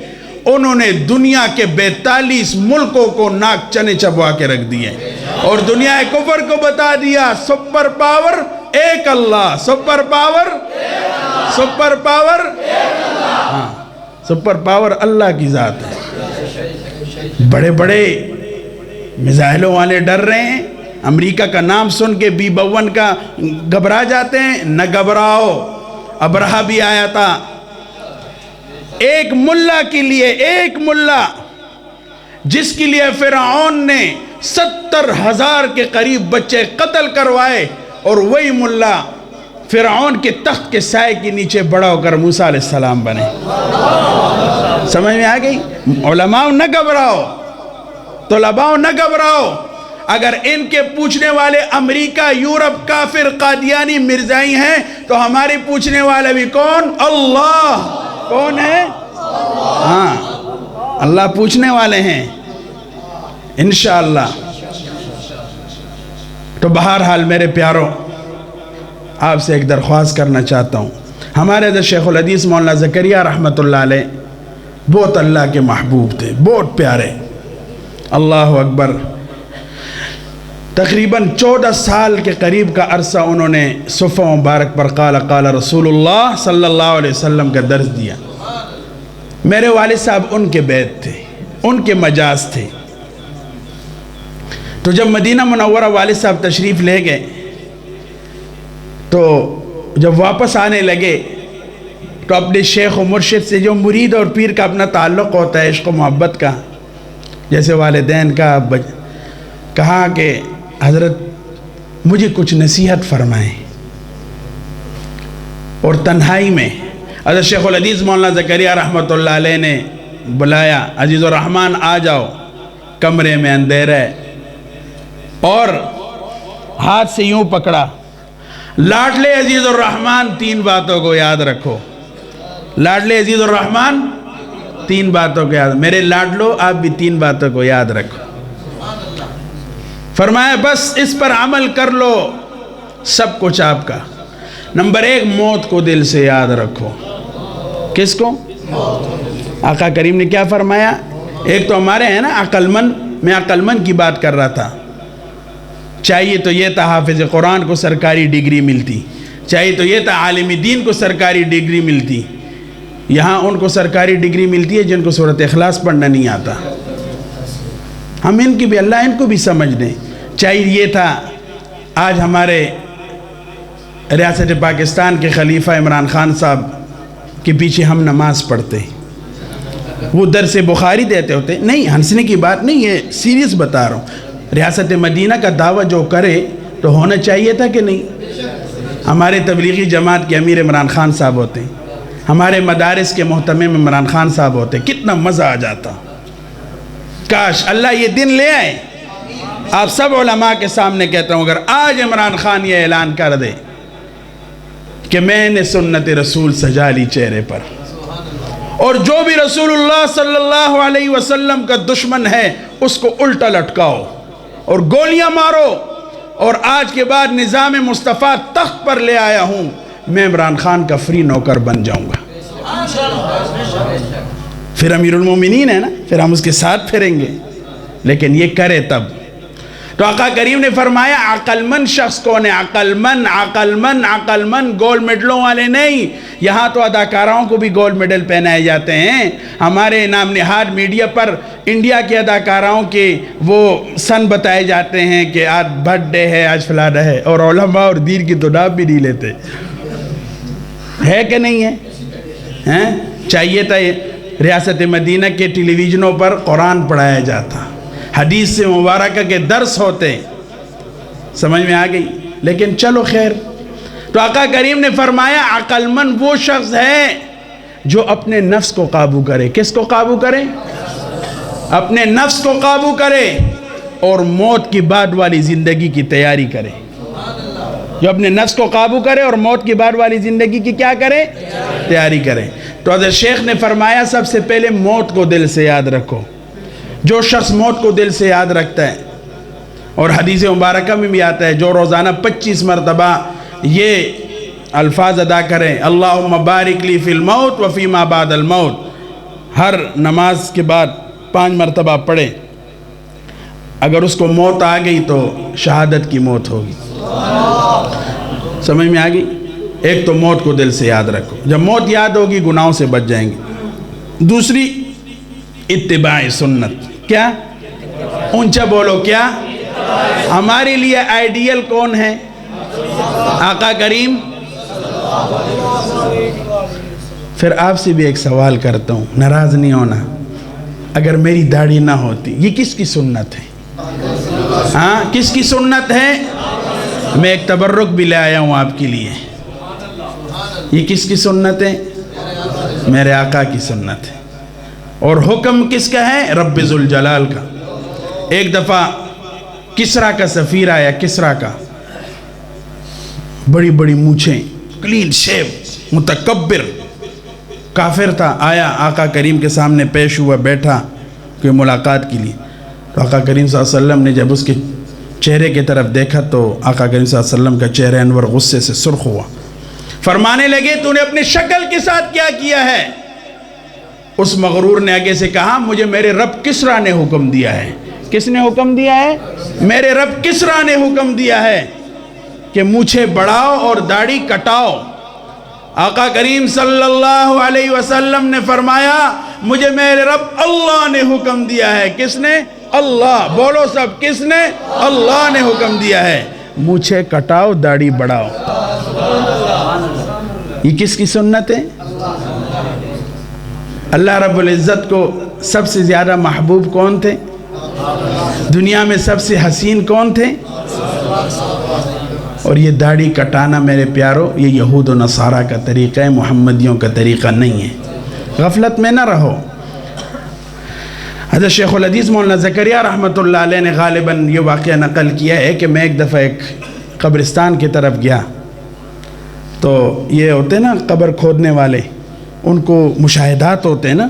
A: انہوں نے دنیا کے 42 ملکوں کو ناک چنے چبوا کے رکھ دیے اور دنیا کفر کو بتا دیا سپر پاور ایک اللہ، سپر پاور، سپر پاور، ہاں سپر پاور اللہ کی ذات ہے. بڑے بڑے میزائلوں والے ڈر رہے ہیں، امریکہ کا نام سن کے B-52 کا گھبرا جاتے ہیں. نہ گھبراؤ، ابرہہ بھی آیا تھا. ایک ملا کے لیے، ایک ملا جس کے لیے فرعون نے 70,000 کے قریب بچے قتل کروائے، اور وہی ملا فرعون کے تخت کے سائے کے نیچے بڑا ہو کر موسیٰ علیہ السلام بنے. سمجھ میں آ گئی؟ علماء نہ گھبراؤ، طلباء نہ گھبراؤ. اگر ان کے پوچھنے والے امریکہ، یورپ، کافر، قادیانی، مرزائی ہیں تو ہمارے پوچھنے والے بھی کون؟ اللہ. کون ہے؟ ہاں اللہ پوچھنے والے ہیں انشاءاللہ. تو بہرحال میرے پیاروں، آپ سے ایک درخواست کرنا چاہتا ہوں. ہمارے حضرت شیخ الحدیث مولانا زکریا رحمۃ اللہ علیہ بہت اللہ کے محبوب تھے، بہت پیارے. اللہ اکبر. تقریباً 14 سال کے قریب کا عرصہ انہوں نے صفحہ مبارک پر قال قال رسول اللہ صلی اللہ علیہ وسلم کا درس دیا. میرے والد صاحب ان کے بیت تھے، ان کے مجاز تھے. تو جب مدینہ منورہ والد صاحب تشریف لے گئے تو جب واپس آنے لگے تو اپنے شیخ و مرشد سے، جو مرید اور پیر کا اپنا تعلق ہوتا ہے عشق و محبت کا، جیسے والدین کا، کہا کہ حضرت مجھے کچھ نصیحت فرمائیں. اور تنہائی میں حضرت شیخ الحدیث مولانا زکریا رحمۃ اللہ علیہ نے بلایا، عزیز الرحمن آ جاؤ، کمرے میں اندھیرا ہے، اور ہاتھ سے یوں پکڑا، لاڈلے عزیز الرحمن 3 باتوں کو یاد رکھو. لاڈلے عزیز الرحمن 3 باتوں کو یاد، میرے لاڈلو آپ بھی 3 باتوں کو یاد رکھو. فرمایا بس اس پر عمل کر لو، سب کچھ آپ کا. نمبر 1، موت کو دل سے یاد رکھو. کس کو؟ آقا کریم نے کیا فرمایا؟ ایک تو ہمارے ہیں نا عقل مند، میں عقل مند کی بات کر رہا تھا. چاہیے تو یہ تھا حافظ قرآن کو سرکاری ڈگری ملتی، چاہیے تو یہ تھا عالم دین کو سرکاری ڈگری ملتی. یہاں ان کو سرکاری ڈگری ملتی ہے جن کو سورۃ اخلاص پڑھنا نہیں آتا. ہم ان کی بھی، اللہ ان کو بھی سمجھ دیں. چاہیے یہ تھا آج ہمارے ریاست پاکستان کے خلیفہ عمران خان صاحب کے پیچھے ہم نماز پڑھتے ہیں. وہ درس بخاری دیتے ہوتے. نہیں، ہنسنے کی بات نہیں، یہ سیریس بتا رہا ہوں. ریاست مدینہ کا دعویٰ جو کرے تو ہونا چاہیے تھا کہ نہیں؟ ہمارے تبلیغی جماعت کے امیر عمران خان صاحب ہوتے، ہمارے مدارس کے محتمم عمران خان صاحب ہوتے، کتنا مزہ آ جاتا. کاش اللہ یہ دن لے آئے. آپ سب علماء کے سامنے کہتا ہوں، اگر آج عمران خان یہ اعلان کر دے کہ میں نے سنت رسول سجا لی چہرے پر، اور جو بھی رسول اللہ صلی اللہ علیہ وسلم کا دشمن ہے اس کو الٹا لٹکاؤ اور گولیاں مارو، اور آج کے بعد نظام مصطفیٰ تخت پر لے آیا ہوں، میں عمران خان کا فری نوکر بن جاؤں گا. پھر امیر المومنین ہے نا، پھر ہم اس کے ساتھ پھریں گے. لیکن یہ کرے تب. تو آقا کریم نے فرمایا عقل مند شخص کون ہے؟ عقل مند، عقل مند، عقل مند. گولڈ میڈلوں والے نہیں. یہاں تو اداکاراؤں کو بھی گولڈ میڈل پہنائے جاتے ہیں. ہمارے نام نہاد میڈیا پر انڈیا کے اداکاراؤں کے وہ سن بتائے جاتے ہیں کہ آج برتھ ڈے ہے، آج فلانا ہے، اور علماء اور دین کی تو نام بھی نہیں لیتے. ہے کہ نہیں ہے؟ چاہیے تھا ریاست مدینہ کے ٹیلی ویژنوں پر قرآن پڑھایا جاتا، حدیث سے مبارکہ کے درس ہوتے. سمجھ میں آ گئی؟ لیکن چلو خیر. تو آقا کریم نے فرمایا عقل مند وہ شخص ہے جو اپنے نفس کو قابو کرے. کس کو قابو کرے؟ اپنے نفس کو قابو کرے اور موت کی بعد والی زندگی کی تیاری کرے. جو اپنے نفس کو قابو کرے اور موت کی بعد والی زندگی کی کیا کرے؟ تیاری کرے. تو حضرت شیخ نے فرمایا سب سے پہلے موت کو دل سے یاد رکھو. جو شخص موت کو دل سے یاد رکھتا ہے، اور حدیث مبارکہ میں بھی آتا ہے جو روزانہ 25 مرتبہ یہ الفاظ ادا کریں، اللہم بارک لی فی الموت وفی ما بعد الموت، ہر نماز کے بعد 5 مرتبہ پڑھیں. اگر اس کو موت آ گئی تو شہادت کی موت ہوگی. سمجھ میں آ گئی؟ ایک تو موت کو دل سے یاد رکھو. جب موت یاد ہوگی گناہوں سے بچ جائیں گے. دوسری اتباع سنت. کیا؟ اونچا بولو. کیا؟ ہمارے لیے آئیڈیل کون ہے؟ آقا کریم. پھر آپ سے بھی ایک سوال کرتا ہوں، ناراض نہیں ہونا. اگر میری داڑھی نہ ہوتی، یہ کس کی سنت ہے؟ ہاں، کس کی سنت ہے؟ میں ایک تبرک بھی لے آیا ہوں آپ کے لیے. یہ کس کی سنت ہے؟ میرے آقا کی سنت ہے. اور حکم کس کا ہے؟ رب ذوالجلال کا. ایک دفعہ کسرا کا سفیر آیا، کسرا کا، بڑی بڑی مونچھیں، کلین شیو، متکبر، کافر تھا. آیا آقا کریم کے سامنے پیش ہوا، بیٹھا کوئی ملاقات کے لیے. تو آقا کریم صلی اللہ علیہ وسلم نے جب اس کے چہرے کی طرف دیکھا تو آقا کریم صلی اللہ علیہ وسلم کا چہرہ انور غصے سے سرخ ہوا. فرمانے لگے تو نے اپنی شکل کے ساتھ کیا کیا ہے؟ اس مغرور نے آگے سے کہا مجھے میرے رب کسرا نے حکم دیا ہے. کس نے حکم دیا ہے؟ میرے رب کسرا نے حکم دیا ہے کہ مونچھیں بڑھاؤ اور داڑھی کٹاؤ. آقا کریم صلی اللہ علیہ وسلم نے فرمایا مجھے میرے رب اللہ نے حکم دیا ہے. کس نے؟ اللہ. بولو سب، کس نے؟ اللہ نے حکم دیا ہے. مونچھیں کٹاؤ، داڑھی بڑھاؤ. یہ کس کی سنت ہے؟ اللہ رب العزت کو سب سے زیادہ محبوب کون تھے؟ دنیا میں سب سے حسین کون تھے؟ اور یہ داڑھی کٹانا میرے پیارو، یہ یہود و نصارہ کا طریقہ ہے، محمدیوں کا طریقہ نہیں ہے. غفلت میں نہ رہو. حضرت شیخ الحدیث مولانا زکریہ رحمۃ اللہ علیہ نے غالباً یہ واقعہ نقل کیا ہے کہ میں ایک دفعہ ایک قبرستان کی طرف گیا تو یہ ہوتے ہیں نا قبر کھودنے والے، ان کو مشاہدات ہوتے ہیں نا.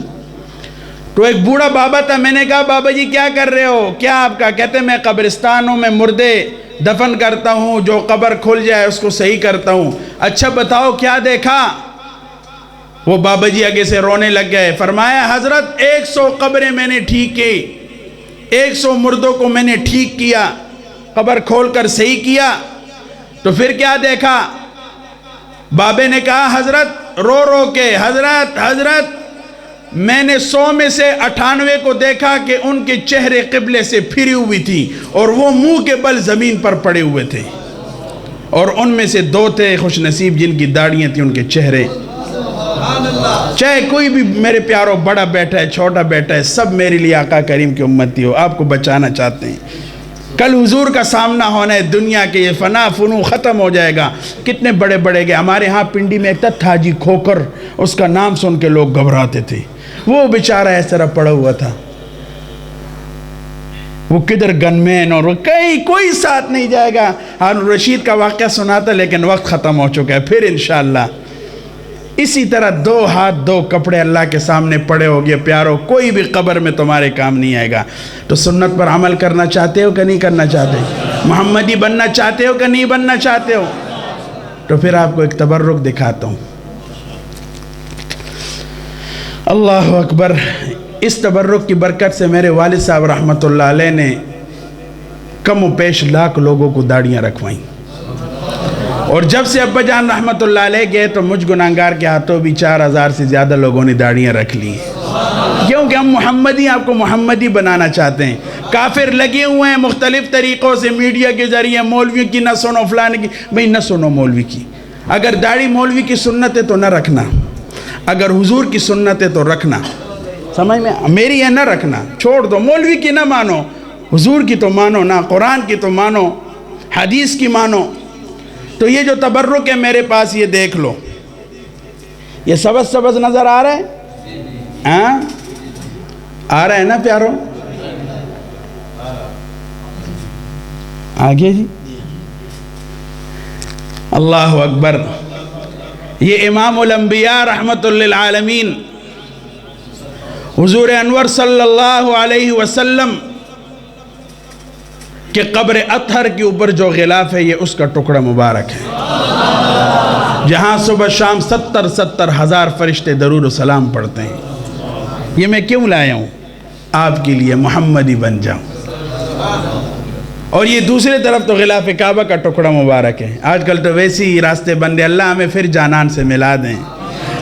A: تو ایک بوڑھا بابا تھا. میں نے کہا بابا جی کیا کر رہے ہو؟ کیا آپ کا؟ کہتے میں قبرستانوں میں مردے دفن کرتا ہوں، جو قبر کھل جائے اس کو صحیح کرتا ہوں. اچھا بتاؤ کیا دیکھا؟ وہ بابا جی آگے سے رونے لگ گئے. فرمایا حضرت 100 قبریں میں نے ٹھیک کی، 100 مردوں کو میں نے ٹھیک کیا، قبر کھول کر صحیح کیا. تو پھر کیا دیکھا؟ بابے نے کہا حضرت رو رو کے، حضرت میں نے 100 میں سے 98 کو دیکھا کہ ان کے چہرے قبلے سے پھری ہوئی تھی اور وہ منہ کے بل زمین پر پڑے ہوئے تھے، اور ان میں سے 2 تھے خوش نصیب جن کی داڑیاں تھیں ان کے چہرے چاہے کوئی بھی میرے پیاروں بڑا بیٹا ہے چھوٹا بیٹا ہے، سب میرے لیے آقا کریم کی امتی ہو، آپ کو بچانا چاہتے ہیں۔ کل حضور کا سامنا ہونا ہے، دنیا کے یہ فنا فنو ختم ہو جائے گا۔ کتنے بڑے بڑے گئے، ہمارے ہاں پنڈی میں ایک تھا حاجی کھوکر، اس کا نام سن کے لوگ گھبراتے تھے، وہ بیچارہ اس طرح پڑا ہوا تھا، وہ کدھر گن مین اور کہیں کوئی ساتھ نہیں جائے گا۔ ہارون رشید کا واقعہ سنا تھا لیکن وقت ختم ہو چکا ہے، پھر انشاءاللہ اسی طرح 2 ہاتھ 2 کپڑے اللہ کے سامنے پڑے ہوگے پیارو، کوئی بھی قبر میں تمہارے کام نہیں آئے گا۔ تو سنت پر عمل کرنا چاہتے ہو کہ نہیں کرنا چاہتے؟ محمدی بننا چاہتے ہو کہ نہیں بننا چاہتے ہو؟ تو پھر آپ کو ایک تبرک دکھاتا ہوں۔ اللہ اکبر۔ اس تبرک کی برکت سے میرے والد صاحب رحمۃ اللہ علیہ نے کم و بیش لاکھ لوگوں کو داڑیاں رکھوائیں، اور جب سے ابا جان رحمۃ اللہ علیہ گئے تو مجھ گناہگار کے ہاتھوں بھی 4000 سے زیادہ لوگوں نے داڑیاں رکھ لی، کیونکہ ہم محمدی آپ کو محمدی بنانا چاہتے ہیں۔ کافر لگے ہوئے ہیں مختلف طریقوں سے، میڈیا کے ذریعے مولویوں کی نہ سنو، فلانے کی، بھئی نہ سنو مولوی کی۔ اگر داڑھی مولوی کی سنت ہے تو نہ رکھنا، اگر حضور کی سنت ہے تو رکھنا، سمجھ میں؟ میری ہے نہ رکھنا، چھوڑ دو، مولوی کی نہ مانو، حضور کی تو مانو نا، قرآن کی تو مانو، حدیث کی مانو۔ تو یہ جو تبرک ہے میرے پاس، یہ دیکھ لو، یہ سبز سبز نظر آ رہا ہے؟ ہاں آ رہا ہے نا پیارو؟ آگے جی، اللہ اکبر۔ یہ امام الانبیاء رحمت للعالمین حضور انور صلی اللہ علیہ وسلم کہ قبر اطہر کے اوپر جو غلاف ہے، یہ اس کا ٹکڑا مبارک ہے، جہاں صبح شام 70 ہزار فرشتے درود و سلام پڑھتے ہیں۔ یہ میں کیوں لایا ہوں؟ آپ کے لیے محمدی بن جاؤں۔ اور یہ دوسری طرف تو غلاف کعبہ کا ٹکڑا مبارک ہے۔ آج کل تو ویسے ہی راستے بندے، اللہ ہمیں پھر جانان سے ملا دیں،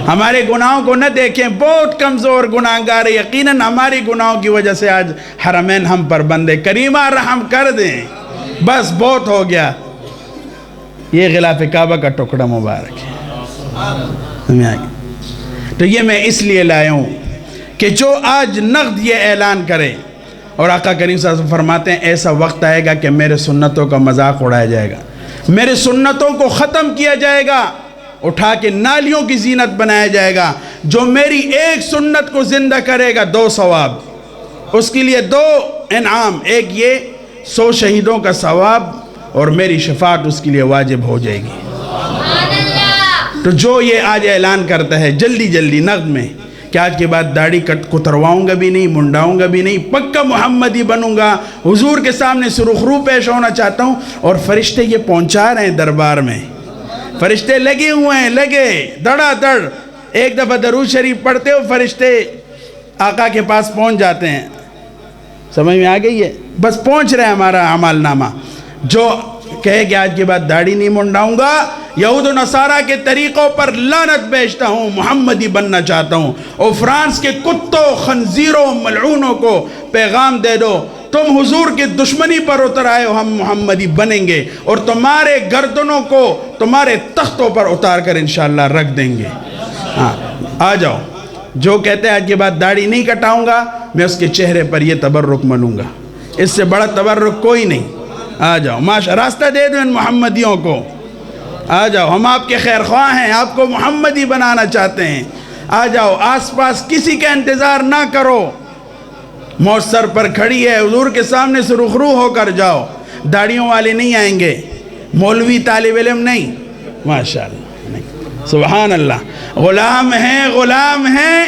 A: ہمارے گناہوں کو نہ دیکھیں، بہت کمزور گناہگار، یقیناً ہماری گناہوں کی وجہ سے آج حرمین ہم پر بندے، کریمہ رحم کر دیں، بس بہت ہو گیا۔ یہ غلاف کعبہ کا ٹکڑا مبارک ہے۔ تو یہ میں اس لیے لایا ہوں کہ جو آج نقد یہ اعلان کرے، اور آقا کریم صلی اللہ علیہ وسلم فرماتے ہیں ایسا وقت آئے گا کہ میرے سنتوں کا مذاق اڑایا جائے گا، میرے سنتوں کو ختم کیا جائے گا، اٹھا کے نالیوں کی زینت بنایا جائے گا۔ جو میری ایک سنت کو زندہ کرے گا 2 ثواب، اس کے لیے 2 انعام، ایک یہ 100 شہیدوں کا ثواب، اور میری شفاعت اس کے لیے واجب ہو جائے گی۔ تو جو یہ آج اعلان کرتا ہے جلدی جلدی نقد میں کہ آج کے بعد داڑھی کترواؤں گا بھی نہیں، منڈاؤں گا بھی نہیں، پکا محمدی بنوں گا، حضور کے سامنے سرخرو پیش ہونا چاہتا ہوں، اور فرشتے یہ پہنچا رہے ہیں دربار میں، فرشتے لگے ہوئے ہیں، لگے دڑا دڑ، ایک دفعہ درود شریف پڑھتے ہو فرشتے آقا کے پاس پہنچ جاتے ہیں۔ سمجھ میں آ گئی ہے؟ بس پہنچ رہے ہیں ہمارا عمل نامہ۔ جو کہے کہ آج کے بعد داڑھی نہیں منڈاؤں گا، یہود و نصارہ کے طریقوں پر لعنت بیچتا ہوں، محمدی بننا چاہتا ہوں، اور فرانس کے کتوں، خنزیروں، ملعونوں کو پیغام دے دو، تم حضور کی دشمنی پر اتر آئے ہو، ہم محمدی بنیں گے، اور تمہارے گردنوں کو تمہارے تختوں پر اتار کر انشاءاللہ رکھ دیں گے۔ ہاں آ جاؤ، جو کہتے ہیں آج کے بعد داڑھی نہیں کٹاؤں گا، میں اس کے چہرے پر یہ تبرک ملوں گا، اس سے بڑا تبرک کوئی نہیں۔ آ جاؤ، راستہ دے دو ان محمدیوں کو، آ جاؤ، ہم آپ کے خیر خواہ ہیں، آپ کو محمدی بنانا چاہتے ہیں، آ جاؤ، آس پاس کسی کا انتظار نہ کرو، موت سر پر کھڑی ہے، حضور کے سامنے سے رخرو ہو کر جاؤ، داڑھیوں والے نہیں آئیں گے، مولوی طالب علم نہیں، ماشاءاللہ نہیں، سبحان اللہ، غلام ہیں، غلام ہیں،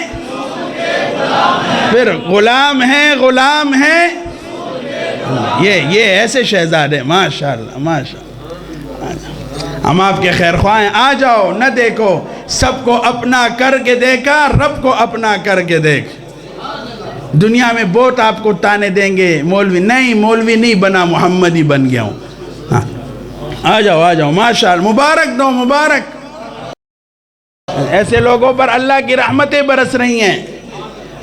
A: پھر غلام ہیں، غلام ہیں، یہ ایسے شہزادے، ماشاءاللہ ماشاءاللہ، ہم آپ کے خیر خواہ ہیں، آ جاؤ، نہ دیکھو، سب کو اپنا کر کے دیکھا، رب کو اپنا کر کے دیکھ۔ دنیا میں بہت آپ کو تانے دیں گے، مولوی نہیں بنا، محمدی بن گیا ہوں۔ آ جاؤ آ جاؤ، ماشاءاللہ، مبارک دو، مبارک۔ ایسے لوگوں پر اللہ کی رحمتیں برس رہی ہیں،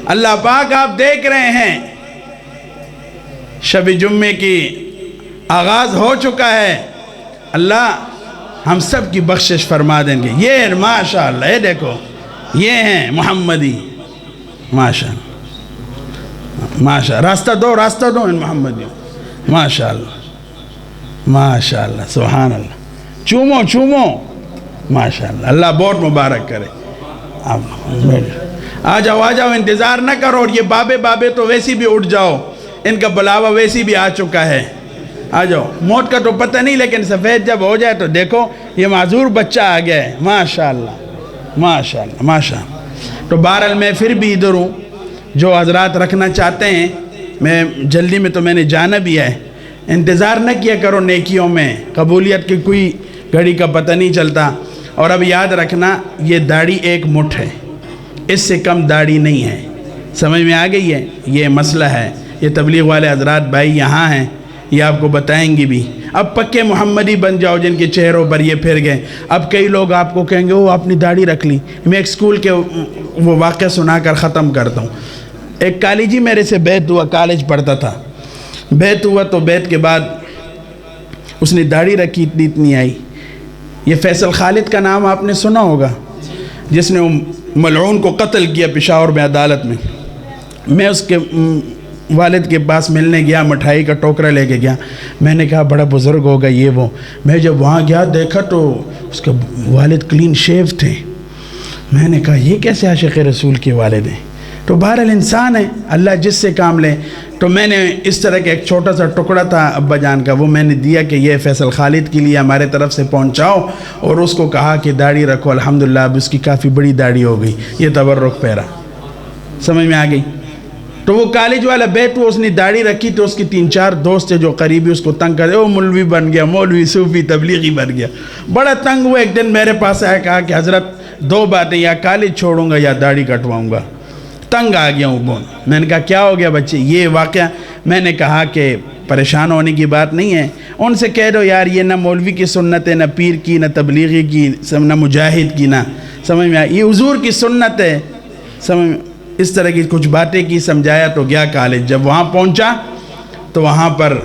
A: اللہ پاک آپ دیکھ رہے ہیں، شب جمعے کی آغاز ہو چکا ہے، اللہ ہم سب کی بخشش فرما دیں گے۔ یہ ماشاءاللہ، یہ دیکھو یہ ہیں محمدی. ماشاء اللہ ماشاء اللہ. راستہ دو ان محمدیوں. ماشاء اللہ ماشاء اللہ سبحان اللہ. چومو ماشاء اللہ. اللہ بہت مبارک کرے. آ جاؤ انتظار نہ کرو. اور یہ بابے تو ویسی بھی اٹھ جاؤ, ان کا بلاوا ویسی بھی آ چکا ہے. آ جاؤ. موت کا تو پتہ نہیں, لیکن سفید جب ہو جائے تو دیکھو یہ معذور بچہ آ گیا ہے. ماشاء اللہ ماشاء اللہ ماشاء اللہ. تو بہرحال میں پھر بھی ادھر ہوں. جو حضرات رکھنا چاہتے ہیں, میں جلدی میں تو میں نے جانا بھی ہے. انتظار نہ کیا کرو نیکیوں میں, قبولیت کی کوئی گھڑی کا پتہ نہیں چلتا. اور اب یاد رکھنا, یہ داڑھی ایک مٹھ ہے, اس سے کم داڑھی نہیں ہے. سمجھ میں آ گئی ہے؟ یہ مسئلہ ہے. یہ تبلیغ والے حضرات بھائی یہاں ہیں, یہ آپ کو بتائیں گی بھی. اب پکے محمدی بن جاؤ جن کے چہروں پر یہ پھر گئے. اب کئی لوگ آپ کو کہیں گے وہ اپنی داڑھی رکھ لی. میں ایک سکول کے وہ واقعہ سنا کر ختم کرتا ہوں. ایک کالجی میرے سے بیعت ہوا, کالج پڑھتا تھا. بیعت ہوا تو بیعت کے بعد اس نے داڑھی رکھی, اتنی آئی. یہ فیصل خالد کا نام آپ نے سنا ہوگا, جس نے ملعون کو قتل کیا پشاور میں عدالت میں. میں اس کے والد کے پاس ملنے گیا, مٹھائی کا ٹوکرا لے کے گیا. میں نے کہا بڑا بزرگ ہوگا یہ وہ. میں جب وہاں گیا دیکھا تو اس کے والد کلین شیو تھے. میں نے کہا یہ کیسے عاشق رسول کے والد ہیں؟ تو بہرحال انسان ہے, اللہ جس سے کام لے. تو میں نے اس طرح کا ایک چھوٹا سا ٹکڑا تھا ابا جان کا, وہ میں نے دیا کہ یہ فیصل خالد کے لیے ہمارے طرف سے پہنچاؤ. اور اس کو کہا کہ داڑھی رکھو. الحمدللہ اب اس کی کافی بڑی داڑھی ہو گئی. یہ تبرک پہرا. سمجھ میں آ گئی؟ تو وہ کالج والا بیت وہ اس نے داڑھی رکھی تو اس کی 3-4 دوست تھے جو قریبی اس کو تنگ کر دے. وہ مولوی بن گیا, مولوی صوفی تبلیغی بن گیا. بڑا تنگ ہوا. ایک دن میرے پاس آیا, کہا کہ حضرت 2 باتیں, یا کالج چھوڑوں گا یا داڑھی کٹواؤں گا. تنگ آ گیا ہوں بون. میں نے کہا کیا ہو گیا بچے؟ یہ واقعہ. میں نے کہا کہ پریشان ہونے کی بات نہیں ہے, ان سے کہہ دو یار یہ نہ مولوی کی سنت ہے, نہ پیر کی, نہ تبلیغی کی, نہ مجاہد کی, نہ سمجھ میں آئی. یہ حضور کی سنت ہے. سمجھ اس طرح کی کچھ باتیں کی, سمجھایا تو گیا کالج. جب وہاں پہنچا تو وہاں پر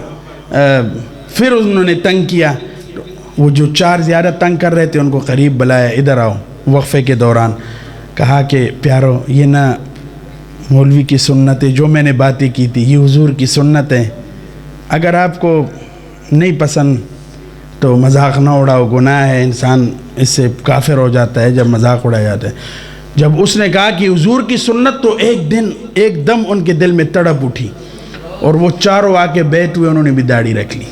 A: پھر انہوں نے تنگ کیا. وہ جو 4 زیادہ تنگ کر رہے تھے ان کو قریب بلایا, ادھر آؤ. وقفے کے دوران کہا کہ پیارو یہ نہ مولوی کی سنت ہے, جو میں نے باتیں کی تھی یہ حضور کی سنت ہے. اگر آپ کو نہیں پسند تو مذاق نہ اڑاؤ, گناہ ہے, انسان اس سے کافر ہو جاتا ہے جب مذاق اڑایا جاتا ہے. جب اس نے کہا کہ حضور کی سنت, تو ایک دم ان کے دل میں تڑپ اٹھی اور وہ چاروں آ کے بیٹھ ہوئے, انہوں نے بھی داڑھی رکھ لی.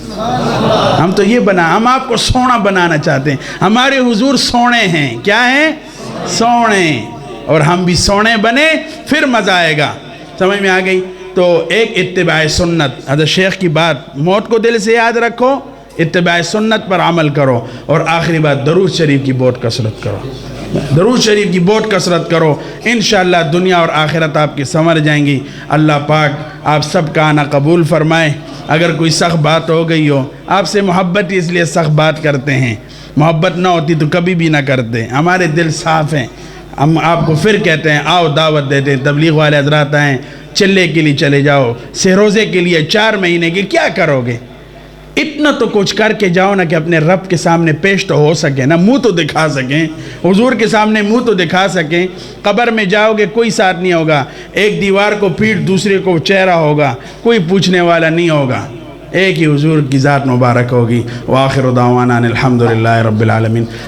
A: ہم تو یہ ہم آپ کو سونا بنانا چاہتے ہیں. ہمارے حضور سونے ہیں. کیا ہیں؟ سونے. اور ہم بھی سونے بنے, پھر مزہ آئے گا. سمجھ میں آ گئی؟ تو ایک اتباع سنت, حضرت شیخ کی بات موت کو دل سے یاد رکھو, اتباع سنت پر عمل کرو. اور آخری بات, درود شریف کی بہت کثرت کرو. درود شریف کی بہت کثرت کرو. انشاءاللہ دنیا اور آخرت آپ کی سنور جائیں گی. اللہ پاک آپ سب کا آنا قبول فرمائے. اگر کوئی سخت بات ہو گئی ہو, آپ سے محبت اس لیے سخت بات کرتے ہیں, محبت نہ ہوتی تو کبھی بھی نہ کرتے. ہمارے دل صاف ہیں. ہم آپ کو پھر کہتے ہیں آؤ, دعوت دیتے ہیں. تبلیغ والے حضرات آئیں, چلے کے لیے چلے جاؤ, سہروزے کے لیے 4 مہینے کے کیا کرو گے؟ اتنا تو کچھ کر کے جاؤ نا کہ اپنے رب کے سامنے پیش تو ہو سکے نا, منہ تو دکھا سکیں, حضور کے سامنے منہ تو دکھا سکیں. قبر میں جاؤ گے کوئی ساتھ نہیں ہوگا, ایک دیوار کو پیٹ دوسرے کو چہرہ ہوگا, کوئی پوچھنے والا نہیں ہوگا, ایک ہی حضور کی ذات مبارک ہوگی. وآخر دعوانا الحمدللہ رب العالمین.